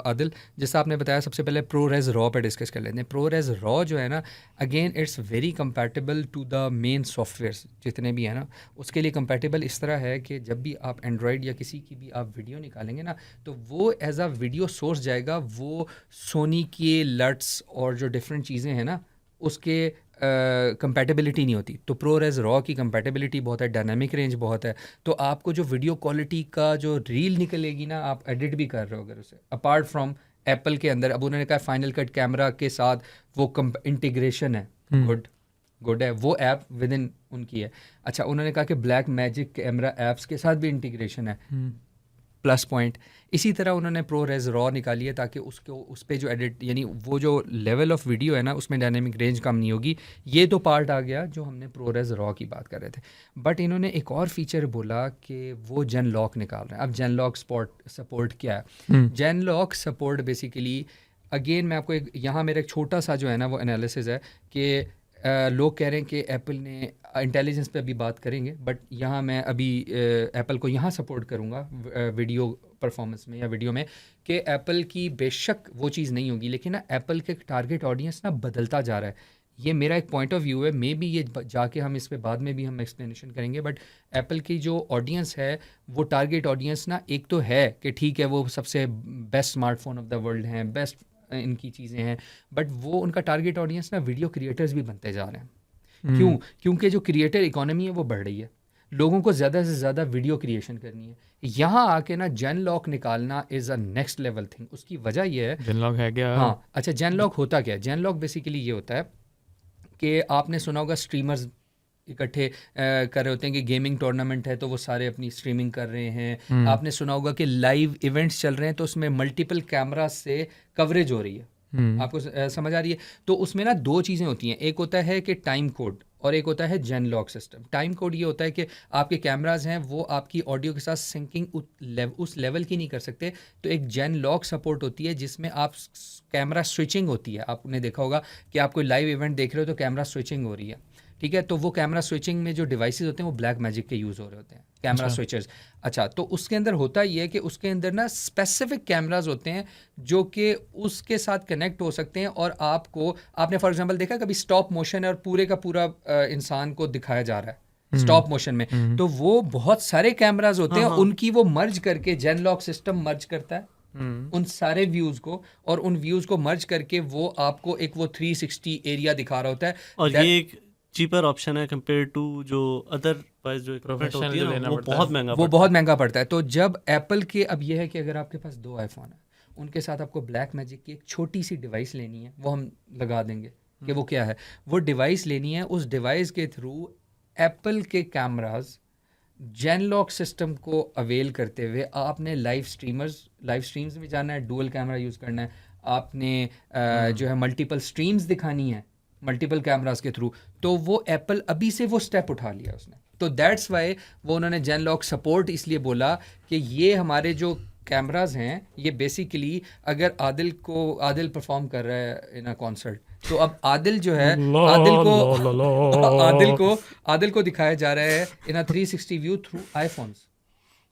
आदिल, जैसा आपने बताया, सबसे पहले प्रो रेज रॉ पे डिस्कस कर लेते हैं। प्रो रेज रॉ जो है ना, again it's very compatible to the main softwares जितने भी हैं ना, उसके लिए कंपैटिबल इस तरह है कि जब भी आप एंड्रॉयड या किसी की भी आप वीडियो निकालेंगे ना, तो वो एज अ वीडियो सोर्स जाएगा, वो सोनी के लट्स और जो डिफरेंट चीज़ें हैं ना उसके कंपैटिबिलिटी नहीं होती। तो प्रो रेज रॉ की कंपैटिबिलिटी बहुत है, डायनामिक रेंज बहुत है, तो आपको जो वीडियो क्वालिटी का जो रील निकलेगी ना, आप एडिट भी कर रहे हो अगर उसे, अपार्ट फ्रॉम एप्पल के अंदर। अब उन्होंने कहा फाइनल कट कैमरा के साथ वो इंटीग्रेशन है, गुड है, वो ऐप विद इन उनकी है। अच्छा, उन्होंने कहा कि ब्लैक मैजिक कैमरा ऐप्स के साथ भी इंटीग्रेशन है, प्लस पॉइंट। इसी तरह उन्होंने प्रो रेज रॉ निकाली है ताकि उसको उस पर जो एडिट यानी वो जो लेवल ऑफ वीडियो है ना उसमें डायनेमिक रेंज कम नहीं होगी। ये तो पार्ट आ गया जो हमने प्रो रेज रॉ की बात कर रहे थे। बट इन्होंने एक और फीचर बोला कि वो जेन लॉक निकाल रहे हैं। अब जेन लॉक सपोर्ट क्या है? जेन लॉक सपोर्ट बेसिकली अगेन मैं आपको एक यहाँ मेरा एक छोटा सा जो है ना वो एनालिसिस है कि लोग कह रहे हैं कि एप्पल ने इंटेलिजेंस पे अभी बात करेंगे, बट यहाँ मैं अभी एप्पल को यहाँ सपोर्ट करूँगा वीडियो परफॉर्मेंस में या वीडियो में कि एप्पल की बेशक वो चीज़ नहीं होगी, लेकिन ना एप्पल के टारगेट ऑडियंस ना बदलता जा रहा है। ये मेरा एक पॉइंट ऑफ व्यू है, मे बी ये जाके हम इस पे बाद में भी हम एक्सप्लेनेशन करेंगे। बट एप्पल की जो ऑडियंस है वो टारगेट ऑडियंस ना एक तो है कि ठीक है वो सबसे best smartphone of the world हैं, बेस्ट इनकी चीज़ें हैं, बट वो उनका टारगेट ऑडियंस ना वीडियो क्रिएटर्स भी बनते जा रहे हैं। क्यों? क्योंकि जो क्रिएटर इकोनॉमी है वो बढ़ रही है, लोगों को ज़्यादा से ज़्यादा वीडियो क्रिएशन करनी है। यहाँ आके ना जेन लॉक निकालना is a next level thing. उसकी वजह ये है, जेन लॉक है क्या? हाँ अच्छा, जेन लॉक होता क्या है? जेन लॉक बेसिकली ये होता है कि आपने सुना होगा स्ट्रीमर्स इकट्ठे कर रहे होते हैं कि गेमिंग टूर्नामेंट है तो वो सारे अपनी स्ट्रीमिंग कर रहे हैं। आपने सुना होगा कि लाइव इवेंट्स चल रहे हैं तो उसमें मल्टीपल कैमरा से कवरेज हो रही है। आपको समझ आ रही है? तो उसमें ना दो चीज़ें होती हैं, एक होता है कि टाइम कोड और एक होता है जेन लॉक सिस्टम। टाइम कोड ये होता है कि आपके कैमराज हैं वो आपकी ऑडियो के साथ सिंकिंग उस लेवल की नहीं कर सकते, तो एक जेन लॉक सपोर्ट होती है जिसमें आप कैमरा स्विचिंग होती है। आपने देखा होगा कि आप कोई लाइव इवेंट देख रहे हो तो कैमरा स्विचिंग हो रही है, ठीक है? तो वो कैमरा स्विचिंग में जो डिवाइसेस होते हैं वो ब्लैक मैजिक के यूज़ हो रहे होते हैं, कैमरा स्विचर्स। अच्छा, तो उसके अंदर होता ये है कि उसके अंदर ना स्पेसिफिक कैमराज होते हैं जो कि उसके साथ कनेक्ट हो सकते हैं और आपने फॉर एग्जांपल देखा कभी स्टॉप मोशन है और पूरे का पूरा इंसान को दिखाया जा रहा है स्टॉप मोशन में, तो वो बहुत सारे कैमराज होते हैं, उनकी वो मर्ज करके जेन लॉक सिस्टम मर्ज करता है उन सारे व्यूज़ को, और उन व्यूज़ को मर्ज करके वो आपको एक वो 360 एरिया दिखा रहा होता है। और ये एक चीपर ऑप्शन है कंपेयर टू जो अदरवाइज जो प्रोफेशनल होती है ना, वो बहुत महंगा पड़ता है। तो जब एप्पल के अब ये है कि अगर आपके पास 2 आईफोन है, उनके साथ आपको ब्लैक मैजिक की एक छोटी सी डिवाइस लेनी है, वो हम लगा देंगे कि वो क्या है, वो डिवाइस लेनी है। उस डिवाइस के थ्रू एप्पल के कैमराज जेन लॉक सिस्टम को अवेल करते हुए आपने लाइव स्ट्रीम्स में जाना है, डुअल कैमरा यूज़ करना है, आपने जो है मल्टीपल स्ट्रीम्स दिखानी है मल्टीपल कैमरास के थ्रू, तो वो एप्पल अभी से वो स्टेप उठा लिया उसने। तो दैट्स वाई वो उन्होंने जेन लॉक सपोर्ट इसलिए बोला कि ये हमारे जो कैमरास हैं ये बेसिकली अगर आदिल परफॉर्म कर रहा है इन अ कॉन्सर्ट, तो अब आदिल जो है आदिल को दिखाया जा रहा है in a 360 view through iPhones.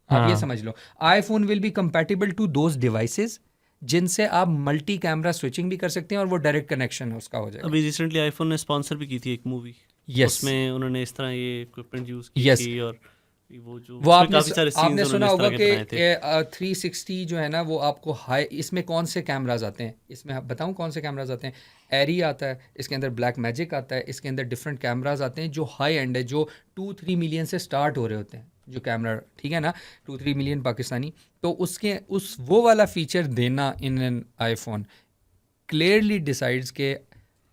आप ये समझ लो, iPhone will be compatible to those devices जिनसे आप मल्टी कैमरा स्विचिंग भी कर सकते हैं और वो डायरेक्ट कनेक्शन उसका हो जाएगा। अभी रिसेंटली आईफोन ने स्पॉन्सर भी की थी एक मूवी, उसमें उन्होंने इस तरह ये इक्विपमेंट यूज़ की थी, और वो आपने सुना होगा कि 360 जो है ना वो आपको हाई, इसमें कौन से कैमराज आते हैं, इसमें आप बताऊं कौन से कैमराज आते हैं? एरी आता है, इसके अंदर ब्लैक मैजिक आता है, इसके अंदर डिफरेंट कैमराज आते हैं जो हाई एंड है, जो 2-3 मिलियन से स्टार्ट हो रहे होते हैं जो कैमरा, ठीक है ना, 2-3 मिलियन पाकिस्तानी। तो वो वाला फीचर देना in an iPhone clearly decides के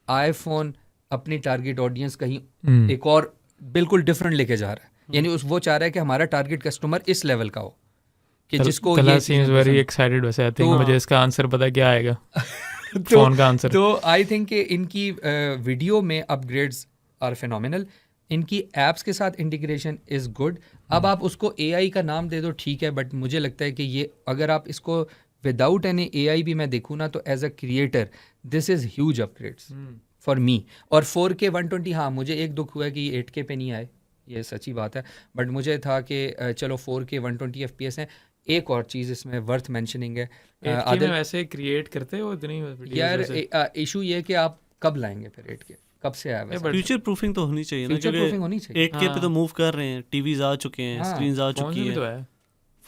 आईफोन अपनी टारगेट ऑडियंस कहीं एक और बिल्कुल डिफरेंट लेके जा रहा है। यानी वो चाह रहा है कि हमारा टारगेट कस्टमर इस लेवल का हो कि जिसको ये सीम्स वेरी एक्साइटेड। वैसे आई थिंक मुझे इसका आंसर पता क्या आएगा फोन का आंसर। तो आई थिंक कि इनकी वीडियो में अपग्रेड्स आर फिनोमिनल, इनकी ऐप्स के साथ इंटीग्रेशन इज़ गुड। अब आप उसको AI का नाम दे दो, ठीक है, बट मुझे लगता है कि ये अगर आप इसको विदाउट एनी AI भी मैं देखूँ ना, तो as a creator this is huge upgrades for me. और 4K 120, हाँ मुझे एक दुख हुआ कि 8K पे नहीं आए, ये सच्ची बात है, बट मुझे था कि चलो 4K 120 FPS हैं। एक और चीज़ इसमें वर्थ मेंशनिंग है, आदिल वैसे क्रिएट करते हो इतनी यार इशू ये है कि आप कब लाएंगे फिर 8K, कब से आया? फ्यूचर प्रूफिंग तो होनी चाहिए ना, क्योंकि 8K पे तो मूव कर रहे हैं, टीवीज आ चुके हैं, स्क्रीन्स आ चुकी है,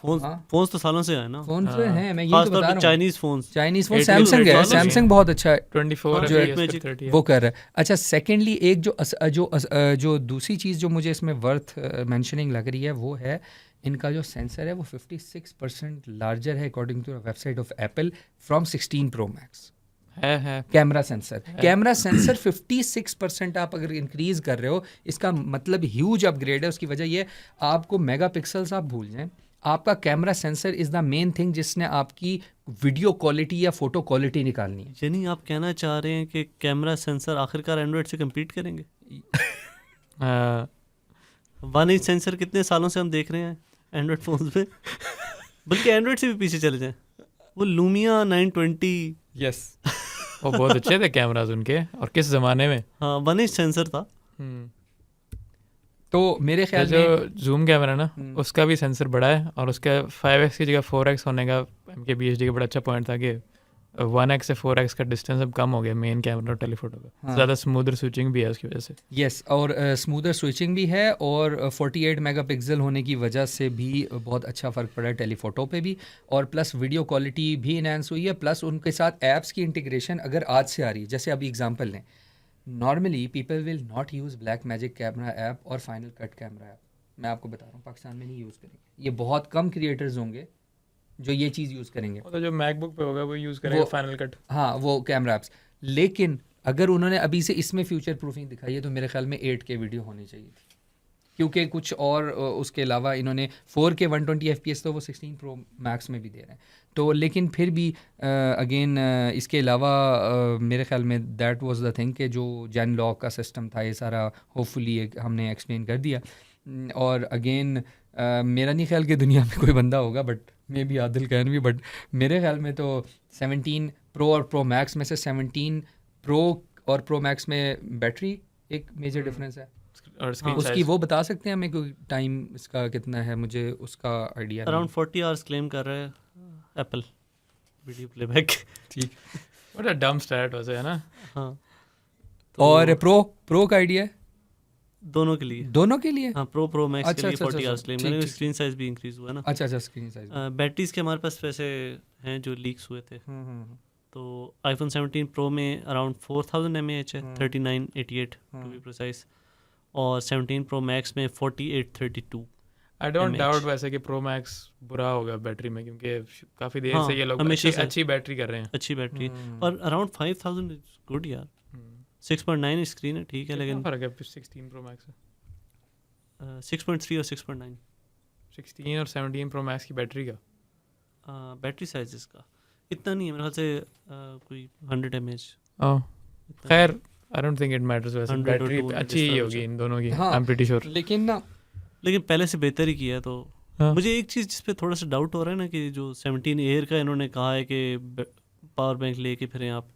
फोन्स तो सालों से है ना, फोन तो हैं, मैं ये तो बता रहा हूं, चाइनीज फोन सैमसंग है, सैमसंग बहुत अच्छा है 24 जो वो कर रहा है। अच्छा, सेकेंडली एक जो दूसरी चीज़ जो मुझे इसमें वर्थ मेंशनिंग लग रही है वो है इनका जो सेंसर है वो 56% लार्जर है according to website of Apple from 16 Pro Max है कैमरा सेंसर 56% आप अगर इंक्रीज कर रहे हो, इसका मतलब ह्यूज अपग्रेड है। उसकी वजह ये आपको मेगापिक्सल्स आप भूल जाएं, आपका camera sensor is the main thing जिसने आपकी वीडियो क्वालिटी या फोटो क्वालिटी निकालनी है। यानी आप कहना चाह रहे हैं कि कैमरा सेंसर आखिरकार एंड्रॉयड से कम्पीट करेंगे? 1 इंच सेंसर कितने सालों से हम देख रहे हैं एंड्रॉयड फोन्स पे, बल्कि एंड्रॉयड से भी पीछे चले जाएं। वो लूमिया 920, यस वो बहुत अच्छे थे कैमराज उनके, और किस ज़माने में। हाँ 1 इंच सेंसर था। तो मेरे ख्याल जो में जूम कैमरा ना उसका भी सेंसर बड़ा है, और उसका 5x की जगह 4x होने का MKBHD का बड़ा अच्छा पॉइंट था कि 1x से 4x का डिस्टेंस अब कम हो गया मेन कैमरा और टेलीफोटो का। हाँ। ज़्यादा स्मूदर स्विचिंग भी है उसकी वजह से। यस और स्मूदर स्विचिंग भी है, और 48 मेगापिक्सल होने की वजह से भी बहुत अच्छा फ़र्क पड़ा है टेलीफोटो पे भी, और प्लस वीडियो क्वालिटी भी इनहेंस हुई है, प्लस उनके साथ ऐप्स की इंटीग्रेशन अगर आज से आ रही है। जैसे अभी एग्जांपल लें, normally people will not use black magic camera app और फाइनल कट कैमरा ऐप। मैं आपको बता रहा हूँ पाकिस्तान में नहीं यूज़ करेंगे, ये बहुत कम क्रिएटर्स होंगे जो ये चीज़ यूज़ करेंगे। तो जो मैकबुक पे होगा वो यूज़ करेगा फाइनल कट। हाँ वो कैमरा ऐप्स, लेकिन अगर उन्होंने अभी से इसमें फ्यूचर प्रूफिंग दिखाई है तो मेरे ख्याल में 8K वीडियो होनी चाहिए थी, क्योंकि कुछ और उसके अलावा इन्होंने 4K 120 FPS तो वो 16 Pro Max में भी दे रहे हैं। तो लेकिन फिर भी अगेन इसके अलावा मेरे ख्याल में दैट वाज द थिंग कि जो जैन लॉक का सिस्टम था ये सारा होपफुली हमने एक्सप्लेन कर दिया। और अगेन मेरा नहीं ख्याल कि दुनिया में कोई बंदा होगा, but may be Adil can भी, बट मेरे ख्याल में तो 17 Pro और Pro Max में से 17 Pro और Pro Max में बैटरी एक मेजर डिफरेंस है। और उसकी वो बता सकते हैं हमें कोई टाइम इसका कितना है? मुझे उसका आइडिया अराउंड 40 आवर्स क्लेम कर रहा है एप्पल वीडियो प्लेबैक। ठीक। व्हाट अ डम स्टैट वैसे, है ना? हाँ और प्रो का आइडिया है दोनों के लिए? दोनों के लिए? हाँ प्रो मैक्स के लिए 40 अच्छा, आवर्स क्लेम करेंगे। स्क्रीन साइज भी इंक्रीज हुआ है ना। अच्छा स्क्रीन साइज। बैटरीज के हमारे पास वैसे हैं जो लीक्स हुए थे। तो iPhone 17 Pro में अराउंड 4000 mAh है, 3988 टू बी प्रिसाइज, और 17 Pro Max में 4832। आई डोंट डाउट वैसे कि Pro Max बुरा होगा बैटरी में, क्योंकि काफ़ी देर से ये लोग अच्छी बैटरी कर रहे हैं। अच्छी बैटरी और अराउंड 5000 इज गुड यार। 6.9 स्क्रीन है, ठीक है, लेकिन फर्क है 16 Pro Max है। 6.3 और 6.9 16 और 17 Pro Max की बैटरी का बैटरी साइज इसका इतना नहीं है मेरे ख्याल से, कोई 100 mAh। खैर I don't think it matters, वैसे 100 बैटरी or 200 अच्छी ही होगी इन दोनों की। हाँ, आई एम प्रीटी श्योर। लेकिन पहले से बेहतर ही किया है। तो हाँ। मुझे एक चीज़ जिस पे थोड़ा सा डाउट हो रहा है ना, कि जो 17 एयर का इन्होंने कहा है कि पावर बैंक लेके फिरें आप,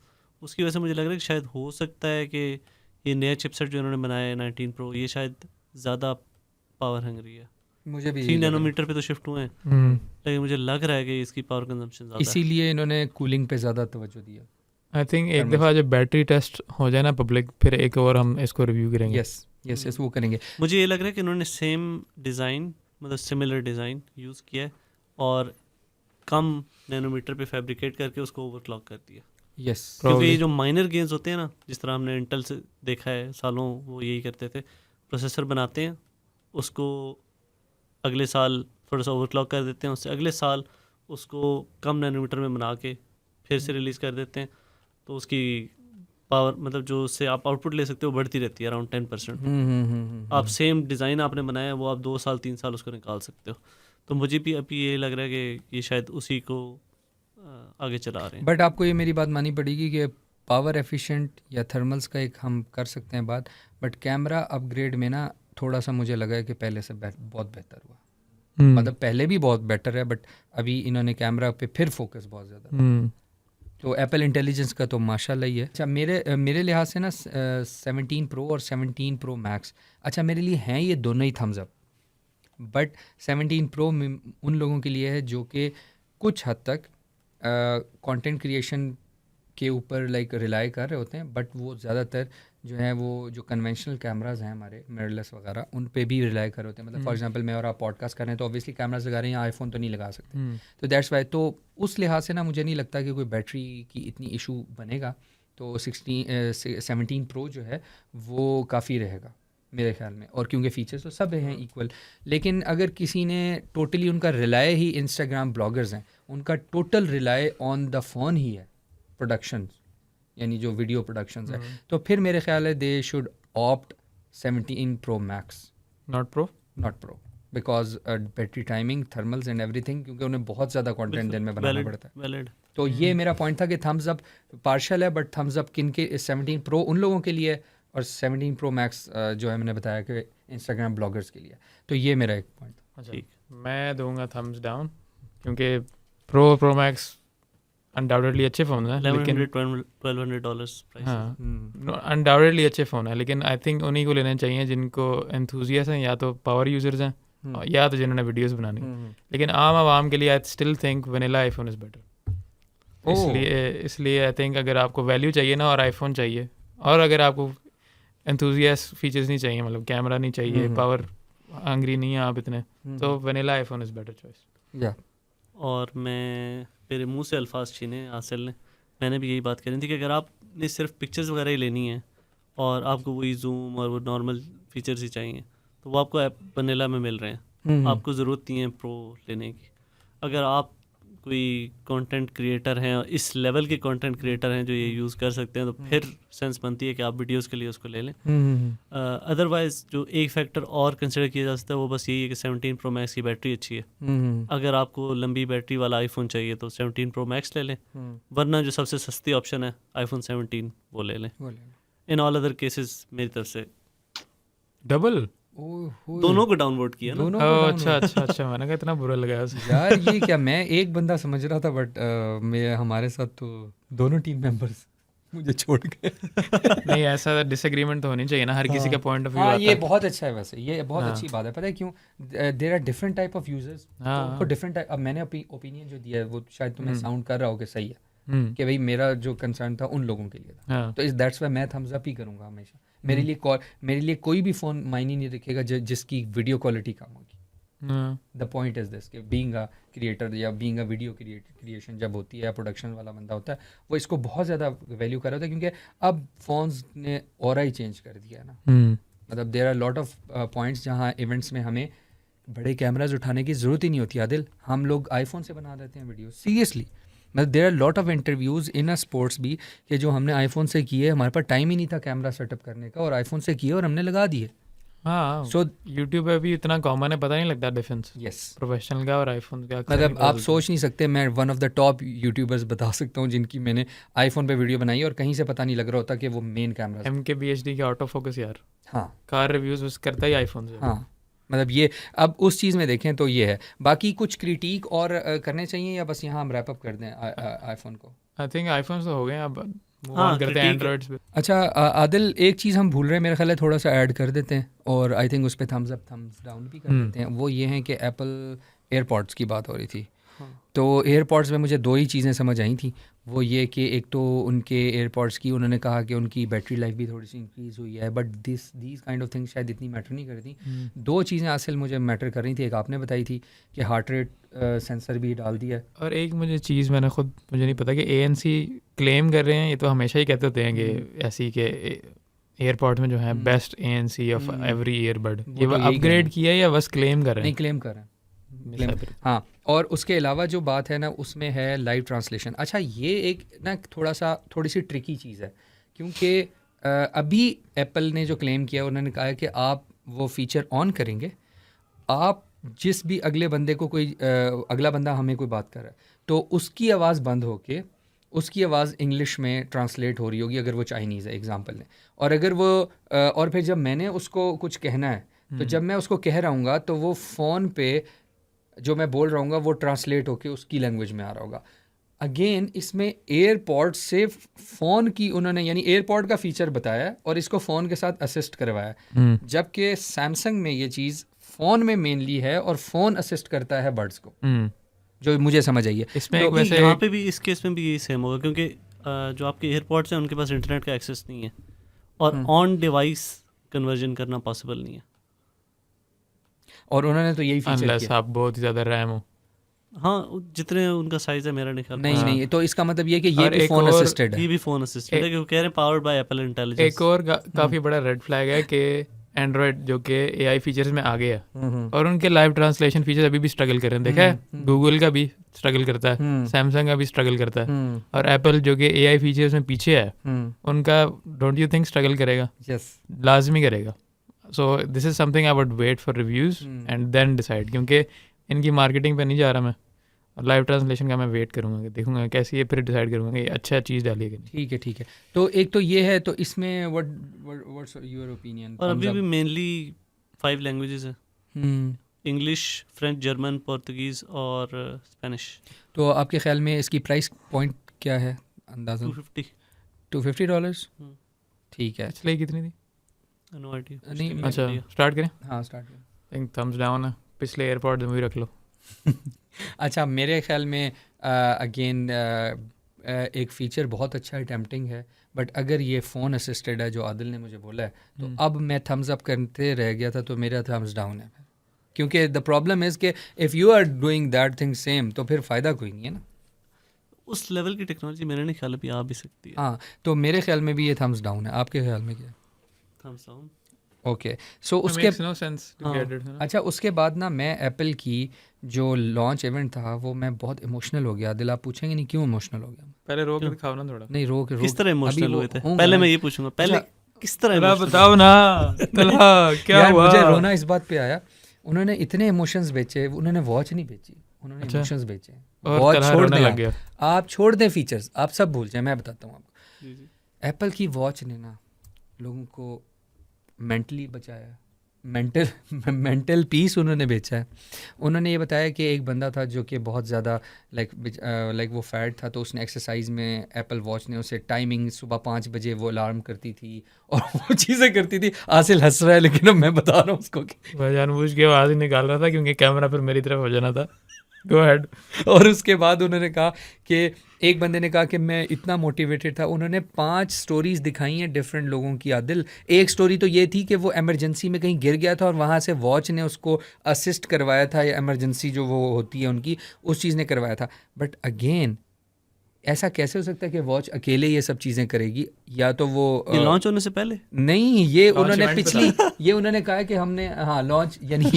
उसकी वजह से मुझे लग रहा है कि शायद हो सकता है कि ये नया चिपसेट जो इन्होंने बनाया है 19 Pro, ये शायद ज़्यादा पावर हंगरी है। मुझे भी 3 नैनोमीटर पे तो शिफ्ट हुए हैं, लेकिन मुझे लग रहा है कि इसकी पावर कंजम्पशन ज़्यादा है। इसीलिए इन्होंने कूलिंग पे ज़्यादा तवज्जो दिया। आई थिंक एक दफ़ा जब बैटरी टेस्ट हो जाए ना पब्लिक, फिर एक और हम इसको रिव्यू करेंगे। यस वो करेंगे। मुझे ये लग रहा है कि इन्होंने सेम डिज़ाइन, मतलब सिमिलर डिज़ाइन यूज़ किया है और कम नैनोमीटर पे फैब्रिकेट करके उसको ओवरक्लॉक कर दिया। यस क्योंकि जो माइनर गेन्स होते हैं ना, जिस तरह हमने इंटेल से देखा है सालों, वो यही करते थे, प्रोसेसर बनाते हैं, उसको अगले साल थोड़ा सा ओवरक्लॉक कर देते हैं, उससे अगले साल उसको कम नैनोमीटर में बना के फिर से रिलीज़ कर देते हैं, तो उसकी पावर, मतलब जो उससे आप आउटपुट ले सकते हो, बढ़ती रहती है अराउंड 10%। आप सेम डिज़ाइन आपने बनाया है, वो आप 2 साल 3 साल उसको निकाल सकते हो। तो मुझे भी अभी ये लग रहा है कि ये शायद उसी को आगे चला रहे हैं। बट आपको ये मेरी बात माननी पड़ेगी कि पावर एफिशिएंट या थर्मल्स का एक हम कर सकते हैं बात, बट कैमरा अपग्रेड में ना थोड़ा सा मुझे लगा है कि पहले से बहुत बेहतर हुआ। मतलब पहले भी बहुत बेटर है, बट अभी इन्होंने कैमरा पे फिर फोकस बहुत ज़्यादा। तो एप्पल इंटेलिजेंस का तो माशाल्लाह ही है। अच्छा मेरे लिहाज से ना 17 Pro और 17 Pro Max अच्छा मेरे लिए हैं ये दोनों ही थम्स अप, बट 17 Pro उन लोगों के लिए है जो कि कुछ हद तक कंटेंट क्रिएशन के ऊपर लाइक रिलाई कर रहे होते हैं, बट वो ज़्यादातर जो है वो जो कन्वेंशनल कैमराज हैं हमारे मिररलेस वगैरह, उन पे भी रिलाई कर रहे होते हैं। मतलब फॉर एग्जांपल मैं और आप पॉडकास्ट कर रहे हैं तो ऑब्वियसली कैमराज लगा रहे हैं, आईफोन तो नहीं लगा सकते, तो दैट्स वाई। तो उस लिहाज से ना मुझे नहीं लगता कि कोई बैटरी की इतनी इशू बनेगा। तो 17 Pro जो है वो काफ़ी रहेगा मेरे ख्याल में, और क्योंकि फीचर्स तो सब हैं इक्वल। लेकिन अगर किसी ने टोटली उनका रिलाय ही इंस्टाग्राम ब्लॉगर्स हैं, उनका total rely on the phone ही है, प्रोडक्शन यानी जो वीडियो प्रोडक्शंस है, तो फिर मेरे ख्याल है they should opt 17 Pro Max, not Pro। Because battery timing, thermals and everything, क्योंकि उन्हें बहुत ज़्यादा कंटेंट दिन में बनाना पड़ता है। वैलिड। तो ये मेरा पॉइंट था कि थम्स अप पार्शल है, बट थम्स अप किन के 17 प्रो उन लोगों के लिए और 17 प्रो मैक्स जो है मैंने बताया कि इंस्टाग्राम ब्लॉगर्स के लिए। तो ये मेरा एक पॉइंट था। ठीक, मैं दूंगा थम्स डाउन, क्योंकि प्रो मैक्स अनडाउटेडली अच्छे फ़ोन है, लेकिन $1200 प्राइस। हाँ अनडाउटेडली अच्छे फ़ोन है, लेकिन आई थिंक उन्हीं को लेने चाहिए जिनको एंथुजियास्ट हैं, या तो पावर यूजर्स हैं या तो जिन्होंने वीडियोस बनानी। लेकिन आम आवाम के लिए I still think vanilla iPhone is better. इसलिए आई थिंक अगर आपको वैल्यू चाहिए ना और आईफोन चाहिए, और अगर आपको एंथुजियास्ट फीचर्स नहीं चाहिए, मतलब कैमरा नहीं चाहिए, पावर हंग्री नहीं है आप इतने, तो vanilla iPhone is better choice. या और मैं मेरे मुंह से अल्फाज छीने आसिल ने, मैंने भी यही बात करी थी कि अगर आपने सिर्फ पिक्चर्स वगैरह ही लेनी है और आपको वही जूम और वो नॉर्मल फीचर्स ही चाहिए, तो वो आपको ऐप वनीला में मिल रहे हैं। आपको ज़रूरत नहीं है प्रो लेने की। अगर आप कोई कंटेंट क्रिएटर हैं, इस लेवल के कंटेंट क्रिएटर हैं जो ये यूज़ कर सकते हैं, तो फिर सेंस बनती है कि आप वीडियोस के लिए उसको ले लें। अदरवाइज़ जो एक फैक्टर और कंसिडर किया जा सकता है वो बस यही है कि 17 प्रो मैक्स की बैटरी अच्छी है। अगर आपको लंबी बैटरी वाला आईफोन चाहिए तो 17 प्रो मैक्स ले लें, वरना जो सबसे सस्ती ऑप्शन है आईफोन 17 वो ले लें। इन ऑल अदर केसेस मेरी तरफ से डबल दोनों को डाउनलोड किया ना। अच्छा मैंने कहा इतना बुरा लगा यार ये क्या, मैं एक बंदा समझ रहा था, बट मैं हमारे साथ तो दोनों टीम मेंबर्स मुझे छोड़ गए। नहीं, ऐसा डिसएग्रीमेंट तो होनी चाहिए ना, हर किसी का पॉइंट ऑफ व्यू आता है। ये बहुत अच्छा है, वैसे ये बहुत अच्छी बात है। पता है क्यों? There are different type of users, उनको डिफरेंट टाइप। अब मैंने ओपिनियन जो दिया है वो शायद तुम्हें साउंड कर रहा हो कि सही है, कि भाई मेरा जो कंसर्न था उन लोगों के लिए था, तो इस दैट्स व्हाई मैं थम्स अप ही करूंगा हमेशा। मेरे लिए कोई भी फ़ोन मायने नहीं रखेगा जिसकी वीडियो क्वालिटी कम होगी। द पॉइंट इज़ दिस कि बीइंग अ क्रिएटर या बीइंग अ वीडियो क्रिएशन जब होती है, प्रोडक्शन वाला बंदा होता है, वो इसको बहुत ज़्यादा वैल्यू कर रहा होता है, क्योंकि अब फ़ोन्स ने और ही चेंज कर दिया है ना। मतलब there are lot of points जहाँ इवेंट्स में हमें बड़े कैमराज उठाने की ज़रूरत ही नहीं होती। आदिल, हम लोग आईफोन से बना देते हैं वीडियो, सीरियसली। मतलब there are lot of interviews in a sports भी कि जो हमने आईफोन से किए, हमारे पास टाइम ही नहीं था कैमरा सेटअप करने का, और आईफोन से किए और हमने लगा दिए। हाँ, सो यूट्यूब पे भी इतना कॉमन है, पता नहीं लगता डिफरेंस यस, प्रोफेशनल का और आईफोन का। मतलब आप सोच नहीं सकते, मैं one of the top YouTubers बता सकता हूँ जिनकी मैंने आईफोन पे वीडियो बनाई और कहीं से पता नहीं लग रहा होता कि वो मेन कैमरा। MKBHD के ऑटो फोकस यार, हाँ, कार रिव्यूज बस करता ही आईफोन से। हाँ, मतलब ये अब उस चीज़ में देखें तो ये है। बाकी कुछ क्रिटिक और करने चाहिए या बस यहाँ हम रैप अप कर दें आईफोन को? आई थिंक आईफोन तो हो गए, अब करते हैं एंड्रॉइड्स पे। अच्छा आदिल, एक चीज़ हम भूल रहे हैं, मेरा ख्याल है थोड़ा सा ऐड कर देते हैं, और आई थिंक उस पर थम्स अप थम्स डाउन भी कर देते हैं। वो ये है कि एप्पल एयरपॉड्स की बात हो रही थी। तो एयरपॉड्स में मुझे दो ही चीज़ें समझ आई थी। वो ये कि एक तो उनके एयरपॉड्स की उन्होंने कहा कि उनकी बैटरी लाइफ भी थोड़ी सी इंक्रीज़ हुई है, but these kind of things शायद इतनी मैटर नहीं करती। दो चीज़ें असल मुझे मैटर कर रही थी। एक आपने बताई थी कि हार्ट रेट सेंसर भी डाल दिया है, और एक मुझे मुझे नहीं पता कि ANC क्लेम कर रहे हैं, ये तो हमेशा ही कहते होते हैं कि ऐसी के एयरपॉड्स में जो है best ANC of every earbud, ये वो अपग्रेड किया है या बस क्लेम कर रहे हैं? नहीं, क्लेम कर रहे हैं। हाँ, और उसके अलावा जो बात है ना उसमें है लाइव ट्रांसलेशन। अच्छा, ये एक ना थोड़ी सी ट्रिकी चीज़ है, क्योंकि अभी एप्पल ने जो क्लेम किया उन्होंने कहा है कि आप वो फीचर ऑन करेंगे, आप जिस भी अगले बंदे को अगला बंदा हमें कोई बात कर रहा है तो उसकी आवाज़ बंद होके उसकी आवाज़ इंग्लिश में ट्रांसलेट हो रही होगी, अगर वो चाइनीज़ है एग्जांपल ने, और अगर वो और फिर जब मैंने उसको कुछ कहना है तो जब मैं उसको कह रहा हूँगा तो वो फ़ोन पे जो मैं बोल रहा हूँ वो ट्रांसलेट होके उसकी लैंग्वेज में आ रहा होगा। अगेन इसमें एयरपॉड से फ़ोन की उन्होंने यानी एयरपॉड का फीचर बताया और इसको फ़ोन के साथ असिस्ट करवाया, जबकि सैमसंग में ये चीज़ फ़ोन में मेनली है और फ़ोन असिस्ट करता है बड्स को, जो मुझे समझ आई है। इसमें तो वैसे यहाँ पे भी इस केस में भी यही सेम होगा, क्योंकि जो आपके एयरपॉड्स हैं उनके पास इंटरनेट का एक्सेस नहीं है और ऑन डिवाइस कन्वर्जन करना पॉसिबल नहीं है, और उन्होंने तो यही फीचर किया। आप बहुत ही ज़्यादा रैम हो। हाँ, जितने उनका साइज है मेरा निकाल नहीं, तो इसका मतलब ये कि ये भी फोन असिस्टेड है। ये भी फोन असिस्टेड है, क्योंकि कह रहे हैं पावर्ड बाय एप्पल इंटेलिजेंस। एक और काफ़ी बड़ा रेड फ्लैग है कि एंड्रॉयड जो कि AI फीचर्स में आ गया और उनके लाइव ट्रांसलेशन फीचर्स अभी भी स्ट्रगल कर रहे हैं। देखा है, गूगल का भी स्ट्रगल करता है, सैमसंग का भी स्ट्रगल करता है, और एप्पल जो कि AI फीचर्स में पीछे है उनका डोंट यू थिंक स्ट्रगल करेगा? यस, लाजमी करेगा। So this is something I would wait for reviews and then decide, क्योंकि इनकी मार्केटिंग पे नहीं जा रहा मैं, और लाइव ट्रांसलेशन का मैं वेट करूँगा, देखूंगा कैसी है, फिर डिसाइड करूँगा कि अच्छा चीज़ डालिएगा। ठीक है। तो एक तो ये है, तो इसमें व्हाट्स योर ओपिनियन? और अभी भी मेनली 5 लैंग्वेजेस है, इंग्लिश, फ्रेंच, जर्मन, पोर्तुगीज़ और स्पेनिश। तो आपके ख्याल में इसकी प्राइस पॉइंट क्या है अंदाज़ा? $250। ठीक है। पिछले कितनी थी? No idea. नहीं, अच्छा स्टार्ट करें? हाँ स्टार्ट करें। थिंक थम्स डाउन है, पिछले एयरपोर्ट मूवी रख लो। अच्छा, मेरे ख्याल में अगेन एक फ़ीचर बहुत अच्छा है, टेम्पटिंग है, बट अगर ये फ़ोन असिस्टेड है जो आदिल ने मुझे बोला है, तो अब मैं थम्स अप करते रह गया था, तो मेरा थम्स डाउन है, क्योंकि द प्रॉब्लम इज़ कि if you are doing that thing same, तो फिर फ़ायदा कोई नहीं है ना। उस लेवल की टेक्नोलॉजी मेरे नहीं ख्याल अभी आ भी सकती है। हाँ, तो मेरे ख्याल में भी ये थम्स डाउन है। आपके ख्याल में क्या है? Thumbs down. ओके, सो उसके no sense to get it. अच्छा, उसके बाद ना मैं एप्पल की जो लॉन्च इवेंट था वो मैं बहुत इमोशनल हो गया। दिल, आप पूछेंगे नहीं क्यों इमोशनल हो गया? पहले रोक के दिखाओ ना थोड़ा। नहीं, रोक किस तरह इमोशनल अभी हुए थे? होऊंगा पहले ना। मैं ये पूछूंगा, पहले किस तरह तला emotional बताओ ना, तला क्या यार हुआ? मुझे रोना इस बात पे आया, उन्होंने इतने इमोशंस बेचे, उन्होंने वॉच नहीं बेची, उन्होंने अच्छा। इमोशंस बेचे। और वॉच तला छोड़ रोने दें लग गया। आप छोड़ दें फीचर्स, आप सब भूल जाएं, मैं बताता हूँ आपको। जी, जी। एप्पल की वॉच ने ना लोगों को मेंटली बचाया, मेंटल पीस उन्होंने बेचा है। उन्होंने ये बताया कि एक बंदा था जो कि बहुत ज़्यादा लाइक वो फैट था, तो उसने एक्सरसाइज में एप्पल वॉच ने उसे टाइमिंग सुबह 5 बजे वो अलार्म करती थी और वो चीज़ें करती थी। आसिल हंस रहा है, लेकिन अब मैं बता रहा हूँ उसको कि मैं जानबूझ के आवाज़ ही निकाल रहा था क्योंकि कैमरा फिर मेरी तरफ हो जाना था। Go ahead. और उसके बाद उन्होंने कहा कि एक बंदे ने कहा कि मैं इतना मोटिवेटेड था, उन्होंने 5 स्टोरीज दिखाई हैं डिफरेंट लोगों की। आदिल, एक स्टोरी तो ये थी कि वो इमरजेंसी में कहीं गिर गया था और वहाँ से वॉच ने उसको असिस्ट करवाया था, या इमरजेंसी जो वो होती है उनकी, उस चीज़ ने करवाया था। बट अगेन ऐसा कैसे हो सकता है कि वॉच अकेले ये सब चीज़ें करेगी? या तो वो ये लॉन्च होने से पहले नहीं, ये Launch उन्होंने event पिछली ये उन्होंने कहा है कि हमने लॉन्च यानी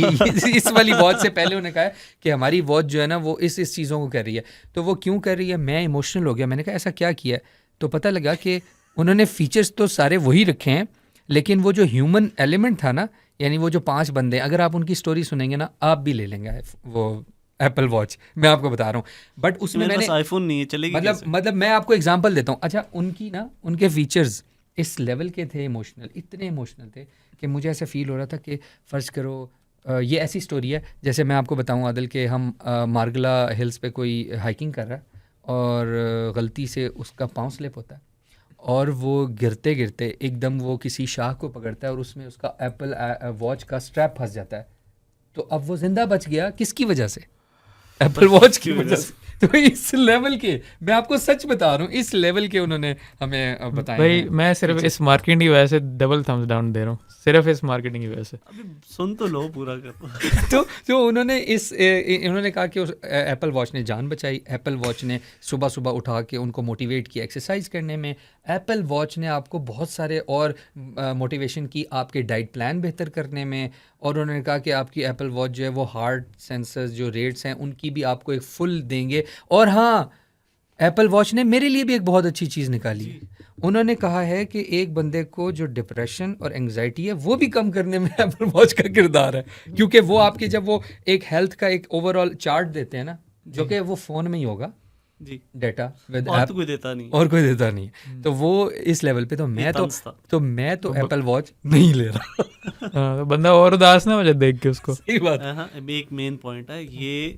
इस वाली वॉच से पहले उन्होंने कहा है कि हमारी वॉच जो है ना वो इस चीज़ों को कर रही है। तो वो क्यों कर रही है? मैं इमोशनल हो गया, मैंने कहा ऐसा क्या किया है? तो पता लगा कि उन्होंने फीचर्स तो सारे वही रखे हैं, लेकिन वो जो ह्यूमन एलिमेंट था ना, यानी वो जो 5 बंदे, अगर आप उनकी स्टोरी सुनेंगे ना, आप भी ले लेंगे वो एप्पल वॉच, मैं आपको बता रहा हूँ। बट उसमें मेरे मैंने पास आईफोन नहीं है, चलेगी कैसे? मतलब मैं आपको एग्जांपल देता हूँ। अच्छा, उनके फीचर्स इस लेवल के थे, इमोशनल, इतने इमोशनल थे कि मुझे ऐसा फील हो रहा था कि फ़र्ज़ करो ये ऐसी स्टोरी है, जैसे मैं आपको बताऊँ आदिल कि हम मार्गला हिल्स पे कोई हाइकिंग कर रहा है और गलती से उसका पाँव स्लिप होता है और वो गिरते गिरते एकदम वो किसी शाह को पकड़ता है और उसमें उसका एप्पल वॉच का स्ट्रैप फंस जाता है। तो अब वो जिंदा बच गया, किसकी वजह से? एप्पल वॉच की वजह से। तो इस लेवल के, मैं आपको सच बता रहा हूँ, इस लेवल के उन्होंने हमें बताया भाई है। मैं सिर्फ इस मार्केटिंग की वजह से डबल थम्स डाउन दे रहा हूँ, सिर्फ इस मार्केटिंग की वजह से। अभी सुन तो लो पूरा कर। तो उन्होंने इन्होंने कहा कि उस एप्पल वॉच ने जान बचाई। एप्पल वॉच ने सुबह सुबह उठा के उनको मोटिवेट किया एक्सरसाइज करने में। एप्पल वॉच ने आपको बहुत सारे और मोटिवेशन की आपके डाइट प्लान बेहतर करने में। और उन्होंने कहा कि आपकी एप्पल वॉच जो है वो हार्ट सेंसर्स जो रेट्स हैं उनकी भी आपको एक फुल देंगे। और हाँ, एप्पल वॉच ने मेरे लिए भी एक बहुत अच्छी चीज़ निकाली है। उन्होंने कहा है कि एक बंदे को जो डिप्रेशन और एंग्जाइटी है वो भी कम करने में एप्पल वॉच का किरदार है, क्योंकि वो आपके जब वो एक हेल्थ का एक ओवरऑल चार्ट देते हैं ना, जो कि वो फ़ोन में ही होगा जी, डाटा विद और ऐप, तो कोई देता नहीं। और कोई देता नहीं है। तो वो इस लेवल पे, तो मैं तो एप्पल वॉच नहीं ले रहा। हाँ, तो बंदा और उदास ना हो जाए देख के उसको। सही बात। हाँ, एक मेन पॉइंट है, ये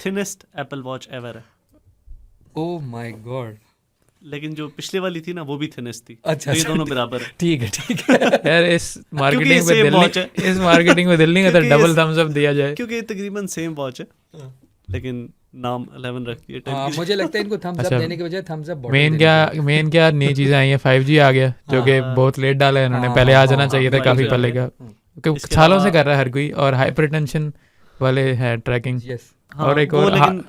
थिनेस्ट एप्पल वॉच एवर है। Oh my God. लेकिन जो पिछले वाली थी ना वो भी थिनेस्ट थी। अच्छा, तो ये दोनों बराबर है। ठीक है। यार इस मार्केटिंग ये पे same दिल watch है। नहीं, इस मार्केटिंग में दिल नहीं करता क्योंकि ये- डबल थम्स अप दिया जाए। क्योंकि ये तकरीबन सेम वॉच है, लेकिन नाम 11 रखती है। हाँ, मुझे लगता है इनको थम्स अप अच्छा, देने के बजाय थम्स अप मेन क्या नई चीज़ें आई हैं, 5G आ गया जो कि हाँ। बहुत लेट डाला है इन्होंने, हाँ, पहले आ हाँ, जाना हाँ, चाहिए था 5G काफ़ी आ पहले गया। का, क्योंकि इसके सालों से अलावा- कर रहा है हर कोई। और हाइपरटेंशन वाले है ट्रैकिंग। यस। हाँ, और एक वो और लेकिन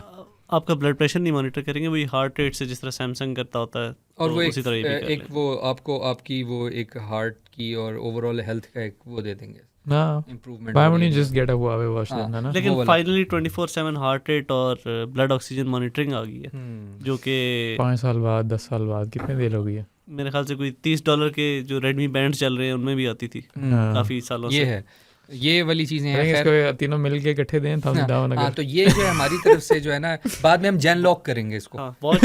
आपका ब्लड प्रेशर नहीं मॉनिटर करेंगे, वही हार्ट रेट से जिस तरह सैमसंग करता होता है। और तो वो उसी तरह ये भी कर एक लेंगे। वो आपको आपकी वो एक हार्ट की और ओवरऑल हेल्थ का एक वो दे देंगे हाँ, improvement. why wouldn't you just get a Huawei watch हाँ, then, है ना? लेकिन वो वाला। फाइनली 24/7 हार्ट रेट और ब्लड ऑक्सीजन मॉनिटरिंग आ गई है, जो कि 5 साल बाद 10 साल बाद कितनी देर हो गई है? मेरे ख्याल से कोई $30 के जो रेडमी बैंड चल रहे हैं उनमें भी आती थी काफ़ी सालों ये से। है, ये वाली चीज़ें हैं। इसको तीनों मिल के इकट्ठे दें थम्स डाउन हाँ, अगर तो ये जो है हमारी तरफ से जो है ना, बाद में हम जेन लॉक करेंगे इसको। हाँ वॉच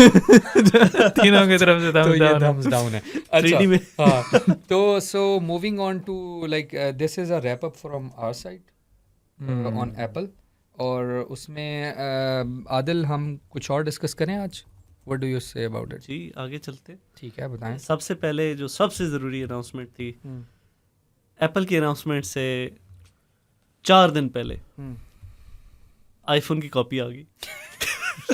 तीनों की तरफ से तो थम्स ये डाउन thumbs down है। 3D में। हाँ, तो so moving on to like this is a wrap up from our side on Apple, और उसमें आदिल हम कुछ और डिस्कस करें आज? What do you say about it? जी आगे चलते। ठीक है, बताएं। सबसे पहले जो सबसे ज़रूरी अनाउंसमेंट थी, एप्पल की अनाउंसमेंट से 4 दिन पहले आईफोन की कॉपी आ गई।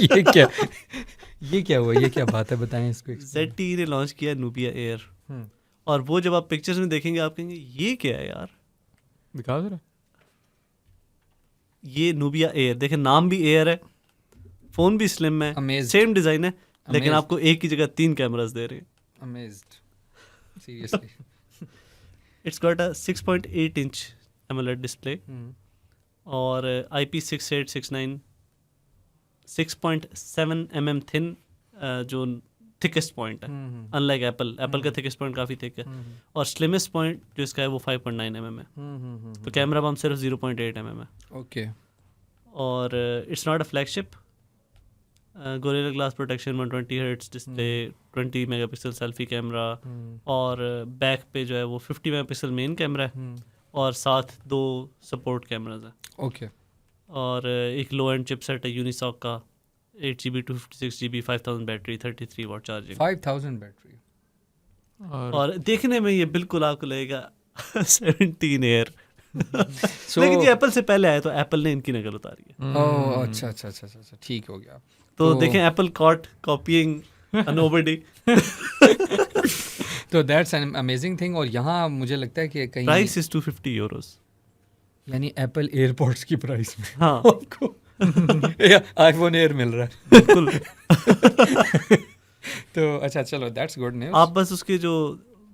ये क्या हुआ? ये क्या बात है, बताएं इसको। ZTE ने लॉन्च किया नूबिया एयर, और वो जब आप पिक्चर्स में देखेंगे आप कहेंगे ये क्या है यार, दिखाओ जरा। ये नूबिया एयर, देखें नाम भी एयर है, फ़ोन भी स्लिम है, Amazed. सेम डिज़ाइन है, लेकिन Amazed. आपको एक की जगह 3 कैमरास दे रहे हैं। Amazed, seriously. It's got a 6.8 inch AMOLED display और IP6869 6.7 mm थिन, जो थिकेस्ट पॉइंट है, अनलाइक एप्पल का थिकेस्ट पॉइंट काफ़ी थिक है, और स्लिमेस्ट पॉइंट जो इसका है वो 5.9 mm है। तो कैमरा बम सिर्फ 0.8 mm है। ओके, और it's not a flagship. Gorilla glass protection, 120 hertz display, 20 megapixel selfie camera, और बैक पे जो है वो 50 मेगापिक्सल मेन कैमरा है, और साथ 2 सपोर्ट कैमराज हैं। ओके, और एक लो एंड चिपसेट है यूनिसॉक का, 8GB 256GB 5000 बैटरी, 33 वाट चार्जिंग, 5000 बैटरी। और देखने में ये बिल्कुल आपको लगेगा 17 एयर। So- लेकिन ये एप्पल से पहले आया तो एप्पल ने इनकी नकल उतारी है। ओह, अच्छा, ठीक हो गया। तो देखें एप्पल कॉट कॉपीइंग नोबडी। तो दैट्स एन अमेजिंग थिंग। और यहाँ मुझे लगता है कि कहीं प्राइस इज 250 यूरोस, यानी एप्पल एयरपोर्ट्स की प्राइस में हाँ आपको आईफोन एयर मिल रहा है। बिल्कुल। तो अच्छा, चलो, दैट्स गुड न्यूज़। आप बस उसके जो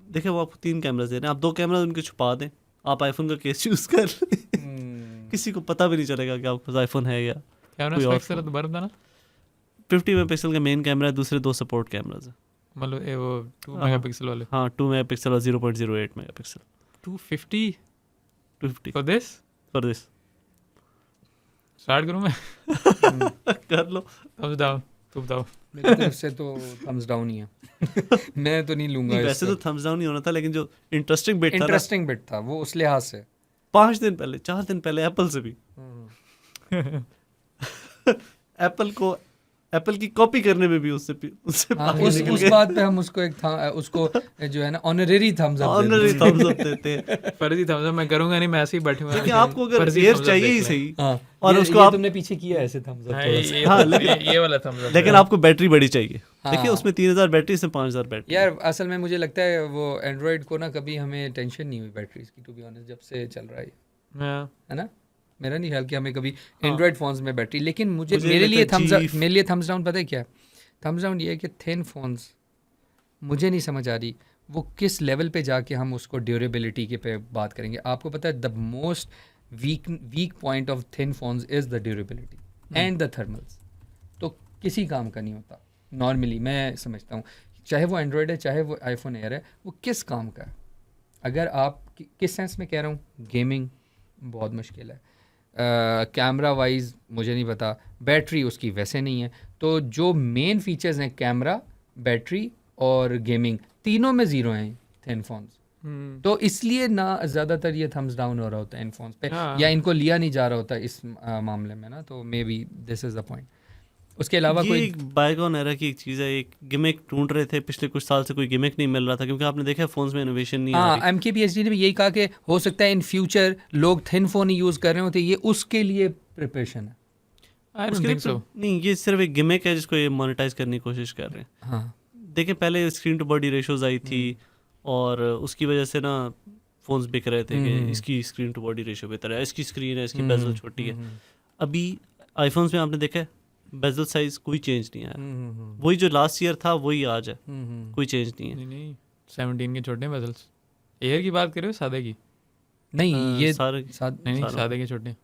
देखें वो आपको 3 कैमरास दे रहे हैं, आप 2 कैमरा उनके छुपा दें, आप आईफोन का केस यूज कर किसी को पता भी नहीं चलेगा कि आपके पास आईफोन है या कैमरा कोई और स्पेक्स जरा दोबारा बताना। 50 मेगापिक्सल का मेन कैमरा है, दूसरे 2 सपोर्ट कैमराज हैं। मतलब ये वो 2 हाँ। मेगापिक्सल वाले। हाँ 2 मेगापिक्सल और 0.08 megapixel. 250 250 for this. For this. Start करूं मैं? कर लो। Thumbs down. तू बताओ। मेरी तरफ से तो थम्स डाउन ही है। मैं तो नहीं लूंगा। वैसे तो थम्स डाउन ही होना था, लेकिन जो इंटरेस्टिंग बिट था, इंटरेस्टिंग बिट था वो उस लिहाज से। 5 दिन पहले 4 दिन पहले एप्पल से भी एप्पल की कॉपी करने में भी उससे हाँ, आगे उस निकल गए। बात पे हम उसको उसको जो है ना honorary thumbs up honorary thumbs up देते हैं। फर्जी थम्स अप मैं करूंगा नहीं, मैं ऐसे ही बैठूंगा। लेकिन आपको अगर एयर चाहिए ही सही, हाँ, और ये, उसको ये आप तुमने पीछे किया ऐसे थम्स अप हाँ, थोड़ा सा। हाँ, ये वाला थम्स अप। लेकिन आपको बैटरी बड़ी चाहिए। हाँ। देखिए उसमें 3000 बैटरी, इसमें 5000 बैटरी। यार असल में मुझे लगता है वो एंड्रॉइड को ना कभी हमें टेंशन नहीं हुई बैटरीज की, टू बी ऑनेस्ट, जब से चल रहा है ना। मेरा नहीं ख्याल कि हमें कभी एंड्रॉइड फोन्स में बैटरी, लेकिन मुझे मेरे लिए थम्स डाउन पता है क्या है? थम्स डाउन ये है कि थिन फोन्स मुझे नहीं समझ आ रही वो किस लेवल पे जाके हम उसको ड्यूरेबिलिटी के पे बात करेंगे। आपको पता है the most weak point of thin phones is the durability and the thermals. तो किसी काम का नहीं होता नॉर्मली, मैं समझता हूँ, चाहे वो एंड्रॉयड है चाहे वो आईफोन एयर है, वो किस काम का है। अगर आप किस सेंस में कह रहा हूँ, गेमिंग बहुत मुश्किल है, कैमरा वाइज मुझे नहीं पता, बैटरी उसकी वैसे नहीं है। तो जो मेन फीचर्स हैं कैमरा, बैटरी और गेमिंग, तीनों में ज़ीरो हैं थिन फोन्स। तो इसलिए ना ज़्यादातर ये थम्स डाउन हो रहा होता है इन फोन्स पे, या इनको लिया नहीं जा रहा होता इस मामले में ना। तो may be this is the point. उसके अलावा ये कोई एक बायगॉन एरा की एक चीज़ है, एक गिमिक ढूंढ रहे थे पिछले कुछ साल से, कोई गिमिक नहीं मिल रहा था, क्योंकि आपने देखा फोन्स में इनोवेशन नहीं आ रही। MKBHD ने भी यही कहा कि हो सकता है इन फ्यूचर लोग थिन फोन ही यूज़ कर रहे होते, ये उसके लिए प्रिपरेशन है। उसके लिए नहीं, ये सिर्फ एक गिमिक है जिसको ये मोनेटाइज करने की कोशिश कर रहे हैं। हाँ, देखिए पहले स्क्रीन टू बॉडी रेशोज आई थी, और उसकी वजह से ना फोन्स बिक रहे थे कि इसकी स्क्रीन टू बॉडी रेशो बेहतर है, इसकी स्क्रीन है, इसकी बेजल छोटी है। अभी आईफोन्स में आपने देखा है बेजल साइज कोई चेंज नहीं आया, वही जो लास्ट ईयर था वही आज है, कोई चेंज नहीं है। नहीं 17 के छोटे बेजल्स। एयर की बात कर रहे हो सादे की? नहीं ये सारे नहीं सादे के छोटे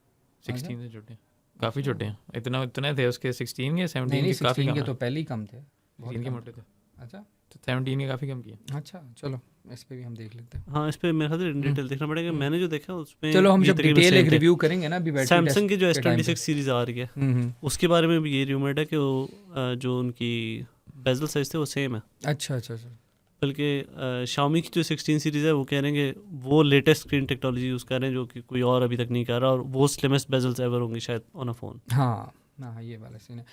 16 से छोटे, काफ़ी छोटे हैं। इतने थे उसके 16 के 17 के, काफ़ी के तो पहले ही कम थे, 16 के मोटे थे। अच्छा तो 17 के काफ़ी कम किया। अच्छा चलो इस पे भी हम देख लेते हैं। हाँ, इस पे मेरे ख्याल से डिटेल देखना पड़ेगा। मैंने जो देखा उसमें चलो हम ये जब तकरीबन डिटेल same एक थे। रिव्यू करेंगे ना अभी बैटरी सैमसंग की जो टेस्ट के टाइम S26 सीरीज़ आ रही है पे। उसके बारे में भी ये रूमर्ड है कि वो जो उनकी बेजल साइज थे वो सेम है। अच्छा अच्छा अच्छा। बल्कि Xiaomi की जो 16 सीरीज़ है वो कह रहे हैं कि वो लेटेस्ट स्क्रीन टेक्नोलॉजी यूज़ कर रहे हैं जो कि कोई और अभी तक नहीं कर रहा, और वो स्लिमेस्ट बेजल्स एवर होंगी शायद ऑन अ फ़ोन। हाँ हाँ ये वाला सीन है।